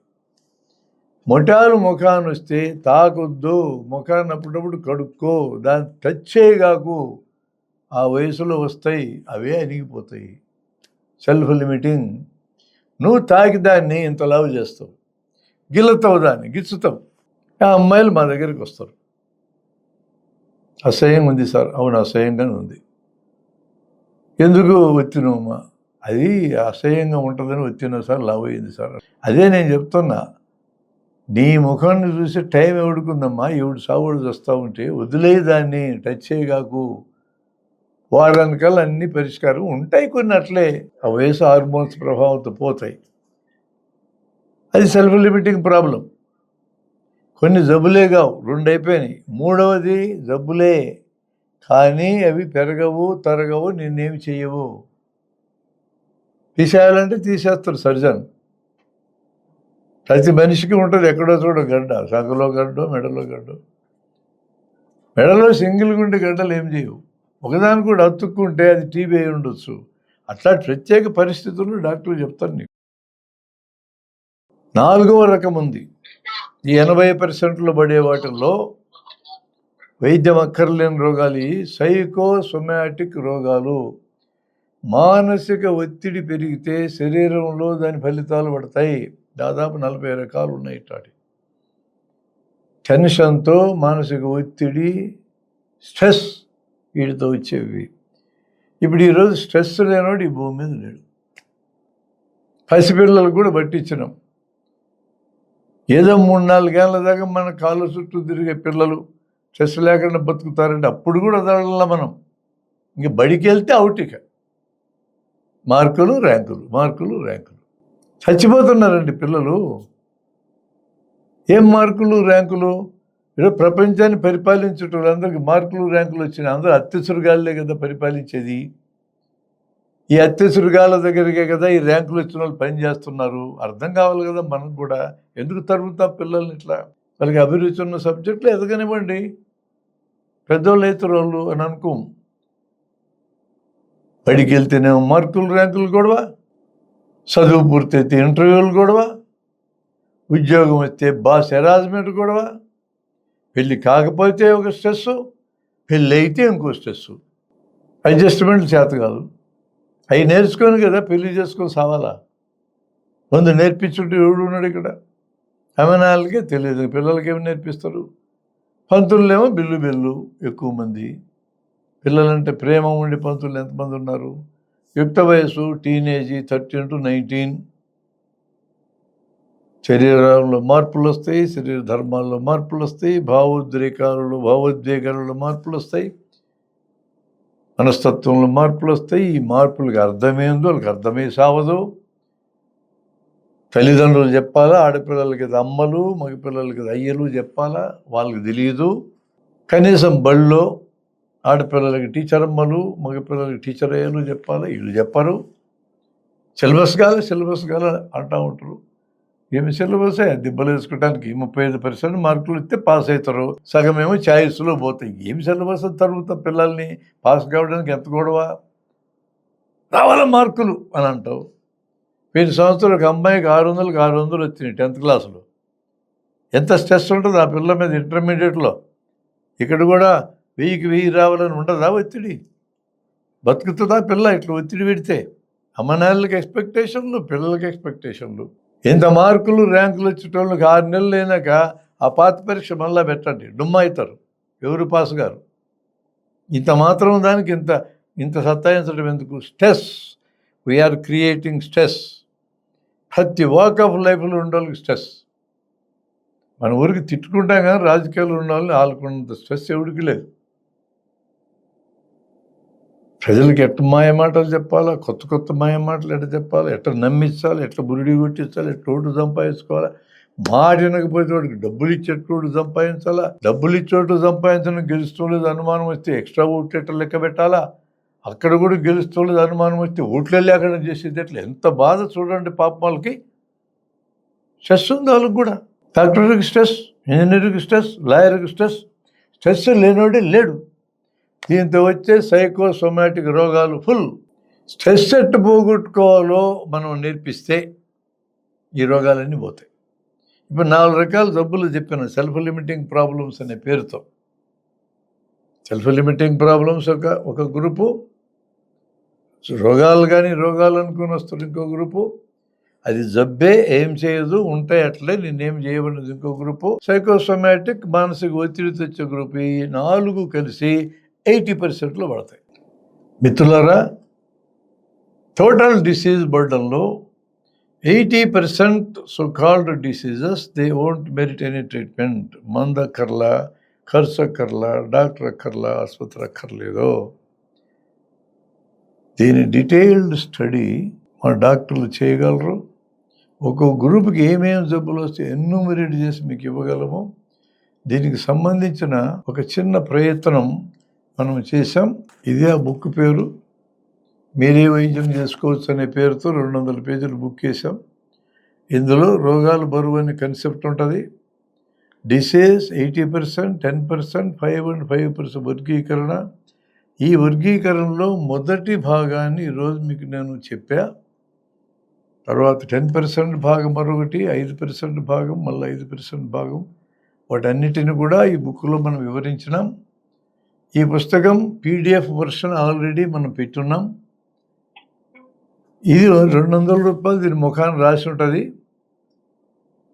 మొటాలు ముఖాన్ని వస్తే తాకొద్దు, ముఖాన్ని అప్పుడప్పుడు కడుక్కో, దాన్ని టచ్ చేయగాకు, ఆ వయసులో వస్తాయి, అవే అణిగిపోతాయి. Self limiting. నువ్వు తాకి దాన్ని ఇంత లావు చేస్తావు, గిల్లుతావు, దాన్ని గిచ్చుతావు. ఆ అమ్మాయిలు మా దగ్గరికి వస్తారు, అసహ్యంగా ఉంది సార్. అవును అసహ్యంగానే ఉంది. ఎందుకు వచ్చినామా? అది అసహ్యంగా ఉంటుందని వచ్చినా సార్, లావు అయింది సార్. అదే నేను చెప్తున్నా, నీ ముఖాన్ని చూసి టైం ఎవడుకుందమ్మా, ఎవడు సావుడు వస్తూ ఉంటే వదిలే దాన్ని, టచ్ చేయగాకు. వారానికల్లా అన్ని పరిష్కారం ఉంటాయి. కొన్ని అట్లే ఆ వయసు హార్మోన్స్ ప్రభావంతో పోతాయి. అది సెల్ఫ్ లిమిటింగ్ ప్రాబ్లం. కొన్ని జబ్బులే కావు, 2 అయిపోయినాయి. మూడవది జబ్బులే, కానీ అవి పెరగవు, తరగవు, నిన్నేమి చెయ్యవు. తీసేయాలంటే తీసేస్తారు సర్జన్. ప్రతి మనిషికి ఉంటుంది ఎక్కడో చోట గడ్డ, సంఖలో గడ్డో, మెడలో గడ్డో. మెడలో సింగిల్గా ఉండే గడ్డలు ఏం చేయవు. ఒకదాని కూడా అతుక్కుంటే అది టీబీ అయి ఉండొచ్చు. అట్లా ప్రత్యేక పరిస్థితుల్లో డాక్టర్లు చెప్తారు నీకు. 4వ రకం ఉంది. ఈ 80%లో పడే వాటిల్లో వైద్యం అక్కర్లేని రోగాలు ఈ సైకోసొమాటిక్ రోగాలు. మానసిక ఒత్తిడి పెరిగితే శరీరంలో దాని ఫలితాలు పడతాయి. దాదాపు 40 రకాలు ఉన్నాయి ఇట్లాంటి. టెన్షన్తో, మానసిక ఒత్తిడి, స్ట్రెస్, వీటితో వచ్చేవి. ఇప్పుడు ఈరోజు స్ట్రెస్ లేనోడు ఈ భూమి మీద లేడు. పసిపిల్లలకు కూడా పట్టించినాం. ఏదో 3-4 ఏళ్ళ దాకా మన కాళ్ళ చుట్టూ తిరిగే పిల్లలు స్ట్రెస్ లేకుండా బతుకుతారంటే అప్పుడు కూడా వదలలా మనం. ఇంక బడికి వెళ్తే అవుట్. ఇక మార్కులు ర్యాంకులు చచ్చిపోతున్నారండి పిల్లలు. ఏం మార్కులు ర్యాంకులు? ఈరోజు ప్రపంచాన్ని పరిపాలించే అందరికి మార్కులు ర్యాంకులు వచ్చినాయి. అందరూ అత్యసురుగాళ్ళే కదా పరిపాలించేది. ఈ అత్యసురుగాల దగ్గరికే కదా ఈ ర్యాంకులు వచ్చిన వాళ్ళు పని చేస్తున్నారు. అర్థం కావాలి కదా మనకు కూడా. ఎందుకు తరుగుతాం పిల్లల్ని ఇట్లా? వాళ్ళకి అభిరుచి ఉన్న సబ్జెక్టులు ఎదగనివ్వండి. పెద్దోళ్ళు అవుతారు వాళ్ళు అని అనుకోం. బడికి వెళ్తేనేమో మార్కులు ర్యాంకులు గొడవ, చదువు పూర్తయితే ఇంటర్వ్యూలు గొడవ, ఉద్యోగం వస్తే బాస్ హెరాస్మెంట్ గొడవ, పెళ్ళి కాకపోతే ఒక స్ట్రెస్సు, పెళ్ళి అయితే ఇంకో స్ట్రెస్సు. అడ్జస్ట్మెంట్లు చేత కాదు. అవి నేర్చుకొని కదా పెళ్లి చేసుకొని సావాలా. ముందు నేర్పించుంటే ఎవడు ఉన్నాడు ఇక్కడ? అమనాలకే తెలియదు, పిల్లలకి ఏమి నేర్పిస్తారు? పంతులేమో బిల్లు ఎక్కువ మంది. పిల్లలంటే ప్రేమ ఉండి పంతులు ఎంతమంది ఉన్నారు? యుక్త వయసు, టీనేజీ 13 to 19. శరీరంలో మార్పులు వస్తాయి, శరీర ధర్మాల్లో మార్పులు వస్తాయి, భావోద్వేగాలలో మార్పులు వస్తాయి, మనస్తత్వంలో మార్పులు వస్తాయి. ఈ మార్పులకి అర్థమేందో వాళ్ళకి అర్థమే సావదు. తల్లిదండ్రులు చెప్పాలా, ఆడపిల్లలకి అమ్మలు, మగపిల్లలకి అయ్యలు చెప్పాలా, వాళ్ళకి తెలియదు. కనీసం బళ్ళో ఆడపిల్లలకి టీచర్ అమ్మలు, మగపిల్లలకి టీచర్ అయ్యలు చెప్పాలా, వీళ్ళు చెప్పరు. సిలబస్ కాదు అంటూ ఉంటారు. ఏమి సిలబసే? దిబ్బలు వేసుకోవడానికి 35% మార్కులు ఇస్తే పాస్ అవుతారు, సగమేమో ఛాయిస్లో పోతాయి. ఏమి సిలబస్ తరుగుతా పిల్లల్ని పాస్ కావడానికి? ఎంత గొడవ రావాలా మార్కులు అని అంటావు. 5 సంవత్సరాలు ఒక అమ్మాయికి 600 వచ్చినాయి 10th క్లాసులో. ఎంత స్ట్రెస్ ఉంటుంది ఆ పిల్లల మీద ఇంటర్మీడియట్లో. ఇక్కడ కూడా 1000కి 1000 రావాలని ఉండదా ఒత్తిడి? బతుకుతుందా పిల్ల ఇట్లా ఒత్తిడి పెడితే? అమ్మనాన్నలకి ఎక్స్పెక్టేషన్లు, పిల్లలకి ఎక్స్పెక్టేషన్లు. ఇంత మార్కులు ర్యాంకులు వచ్చేటోళ్ళకి 6 నెలలు అయినాక ఆ పాత పరీక్ష మళ్ళీ పెట్టండి, డుమ్మ అవుతారు, ఎవరు పాస్ గారు. ఇంత మాత్రం దానికి ఇంత సత్తాయించడం ఎందుకు? స్ట్రెస్. We are creating stress. ప్రతి వాక్ ఆఫ్ లైఫ్లో ఉండాలి స్ట్రెస్. మన ఊరికి తిట్టుకుంటాం కానీ రాజకీయాలు ఉండాలని ఆలుకున్నంత స్ట్రెస్ ఎవరికి లేదు. ప్రజలకి ఎట్ట మాయ మాటలు చెప్పాలా, కొత్త మాయ మాటలు ఎట్లా చెప్పాలి, ఎట్లా నమ్మించాలి, ఎట్లా బురిడి కొట్టించాలి, ఎట్లా ఓటు సంపాదించుకోవాలా, మాట వినకపోతే వాడికి డబ్బులు ఇచ్చేటోడు సంపాదించాలా, డబ్బులు ఇచ్చేటోడు సంపాదించడం గెలుస్తోలేదు అనుమానం వస్తే ఎక్స్ట్రా ఓట్లు ఎట్లా లెక్క పెట్టాలా, అక్కడ కూడా గెలుస్తోలేదు అనుమానం వస్తే ఓట్లు లేకుండా చేసేది ఎట్లా? ఎంత బాధ చూడండి పాపం వాళ్ళకి. స్ట్రెస్ ఉంది వాళ్ళకి కూడా. డాక్టర్కి స్ట్రెస్, ఇంజనీర్కి స్ట్రెస్, లాయర్కి స్ట్రెస్. స్ట్రెస్ లేనోడే లేడు. దీంతో వచ్చే సైకోసొమాటిక్ రోగాలు ఫుల్. స్ట్రెస్ ఎట్టు పోగొట్టుకోవాలో మనం నేర్పిస్తే ఈ రోగాలన్నీ పోతాయి. ఇప్పుడు 4 రకాల జబ్బులు చెప్పాను, సెల్ఫ్ లిమిటింగ్ ప్రాబ్లమ్స్ అనే పేరుతో. సెల్ఫ్ లిమిటింగ్ ప్రాబ్లమ్స్ ఒక గ్రూపు, రోగాలు అనుకుని వస్తుంది ఇంకో గ్రూపు. అది జబ్బే, ఏం చేయదు, ఉంటాయి అట్లే, నిన్నేం చేయబడినది ఇంకో గ్రూపు. సైకోసొమాటిక్, మానసిక ఒత్తిడి తెచ్చే గ్రూపు. ఈ 4 కలిసి 80%లో పడతాయి. మిత్రులారా, టోటల్ డిసీజ్ బర్డన్లో 80% so called diseases they won't merit any treatment. మందు అక్కర్లా, ఖర్చు అక్కర్లా, డాక్టర్ అక్కర్లా, ఆసుపత్రి అక్కర్లేదు. దీని డీటెయిల్డ్ స్టడీ మా డాక్టర్లు చేయగలరు. ఒక్కో గ్రూప్కి ఏమేమి జబ్బులు వస్తే ఎన్యూమరేట్ చేసి మీకు ఇవ్వగలము. దీనికి సంబంధించిన ఒక చిన్న ప్రయత్నం మనం చేశాం. ఇదే ఆ బుక్ పేరు. మీరే వైద్యం చేసుకోవచ్చు అనే పేరుతో 200 పేజీలు బుక్ చేశాం. ఇందులో రోగాలు బరువు అనే కన్సెప్ట్ ఉంటుంది. డిసీజ్ 80%, 10%, 5 and 5% వర్గీకరణ. ఈ వర్గీకరణలో మొదటి భాగాన్ని ఈరోజు మీకు నేను చెప్పా. తర్వాత 10% భాగం మరొకటి, 5% భాగం, మళ్ళీ 5% భాగం, వాటన్నిటిని కూడా ఈ బుక్లో మనం వివరించినాం. ఈ పుస్తకం PDF వర్షన్ ఆల్రెడీ మనం పెట్టున్నాం. ఇది 200 రూపాయలు దీని ముఖాన్ని రాసి ఉంటుంది.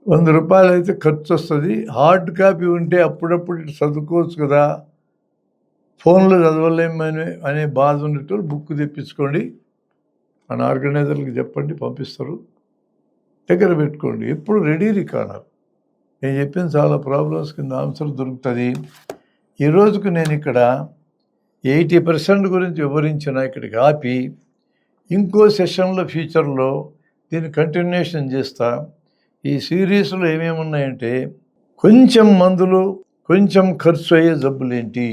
100 రూపాయలు అయితే ఖర్చు వస్తుంది. హార్డ్ కాపీ ఉంటే అప్పుడప్పుడు ఇటు చదువుకోవచ్చు కదా, ఫోన్లో చదవలేమని అనే బాధ ఉన్నట్టు బుక్ తెప్పించుకోండి. మన ఆర్గనైజర్లకు చెప్పండి, పంపిస్తారు. దగ్గర పెట్టుకోండి, ఎప్పుడు రెడీ రికార్డర్. నేను చెప్పిన చాలా ప్రాబ్లమ్స్ కింద ఆన్సర్ దొరుకుతుంది. ఈ రోజుకు నేను ఇక్కడ 80% గురించి వివరించిన ఇక్కడికి ఆపి ఇంకో సెషన్లో ఫ్యూచర్లో దీన్ని కంటిన్యూషన్ చేస్తా. ఈ సిరీస్లో ఏమేమి ఉన్నాయంటే, కొంచెం మందులు, కొంచెం ఖర్చు అయ్యే జబ్బులేంటి,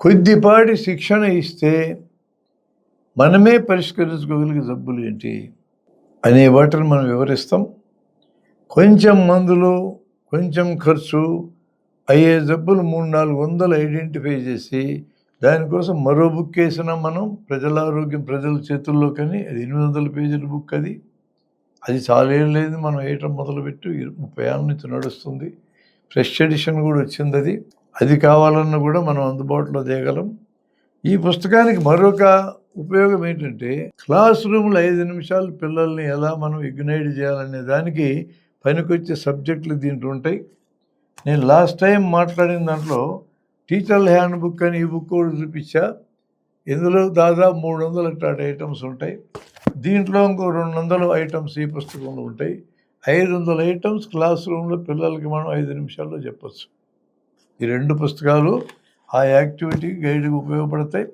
కొద్దిపాటి శిక్షణ ఇస్తే మనమే పరిష్కరించుకోగలిగే జబ్బులు ఏంటి అనే వాటిని మనం వివరిస్తాం. కొంచెం మందులు, కొంచెం ఖర్చు అయ్యే జబ్బులు 300-400 ఐడెంటిఫై చేసి దానికోసం మరో బుక్ వేసినాం మనం, ప్రజల ఆరోగ్యం ప్రజల చేతుల్లో. కానీ అది 800 పేజీల బుక్. అది చాలా ఏం లేదు, మనం వేయటం మొదలుపెట్టి 30 ఏళ్ళ నుంచి నడుస్తుంది. ఫ్రెష్ ఎడిషన్ కూడా వచ్చింది. అది కావాలన్నా కూడా మనం అందుబాటులో తేగలం. ఈ పుస్తకానికి మరొక ఉపయోగం ఏంటంటే, క్లాస్ రూమ్లో 5 నిమిషాలు పిల్లల్ని ఎలా మనం ఇగ్నైట్ చేయాలనే దానికి పనికొచ్చే సబ్జెక్టులు దీంట్లో ఉంటాయి. నేను లాస్ట్ టైం మాట్లాడిన దాంట్లో టీచర్ల హ్యాండ్ బుక్ అని ఈ బుక్ కూడా చూపించా. ఇందులో దాదాపు 300 అట్లాంటి ఐటమ్స్ ఉంటాయి. దీంట్లో ఇంకో 200 ఐటమ్స్ ఈ పుస్తకంలో ఉంటాయి. 500 ఐటమ్స్ క్లాస్ రూమ్లో పిల్లలకి మనం 5 నిమిషాల్లో చెప్పచ్చు. ఈ 2 పుస్తకాలు ఆ యాక్టివిటీ గైడ్కి ఉపయోగపడతాయి.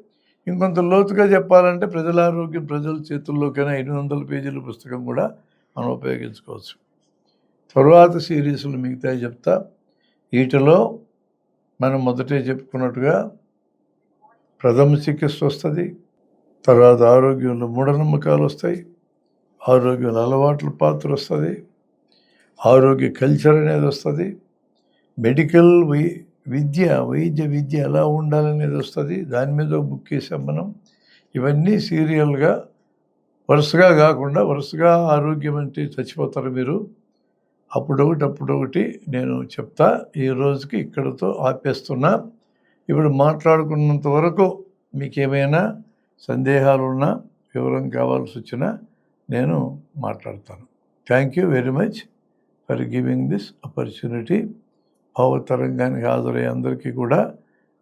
ఇంకొంత లోతుగా చెప్పాలంటే ప్రజల ఆరోగ్యం ప్రజల చేతుల్లోకైనా 800 పేజీల పుస్తకం కూడా మనం ఉపయోగించుకోవచ్చు. తరువాత సిరీస్లు మిగతా చెప్తా. వీటిలో మనం మొదటే చెప్పుకున్నట్టుగా ప్రథమ చికిత్స వస్తుంది, తర్వాత ఆరోగ్యంలో మూఢనమ్మకాలు వస్తాయి, ఆరోగ్యంలో అలవాట్ల పాత్ర వస్తుంది, ఆరోగ్య కల్చర్ అనేది వస్తుంది, మెడికల్ వైద్య విద్య ఎలా ఉండాలనేది వస్తుంది. దాని మీద ఒక బుక్ వేసాం మనం. ఇవన్నీ సీరియల్గా వరుసగా కాకుండా, వరుసగా ఆరోగ్యం అంటే చచ్చిపోతారు మీరు, అప్పుడొకటి నేను చెప్తా. ఈ రోజుకి ఇక్కడతో ఆపేస్తున్నా. ఇప్పుడు మాట్లాడుకున్నంత వరకు మీకు ఏమైనా సందేహాలు ఉన్నా, వివరం కావాల్సి వచ్చినా నేను మాట్లాడతాను. Thank you very much for giving this opportunity. భావతరంగానికి హాజరయ్యే అందరికీ కూడా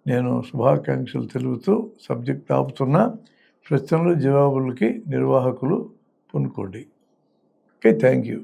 నేను శుభాకాంక్షలు తెలుపుతూ సబ్జెక్ట్ ఆపుతున్నా. ప్రశ్నలు జవాబులకి నిర్వాహకులు పూనుకోండి. Okay, thank you.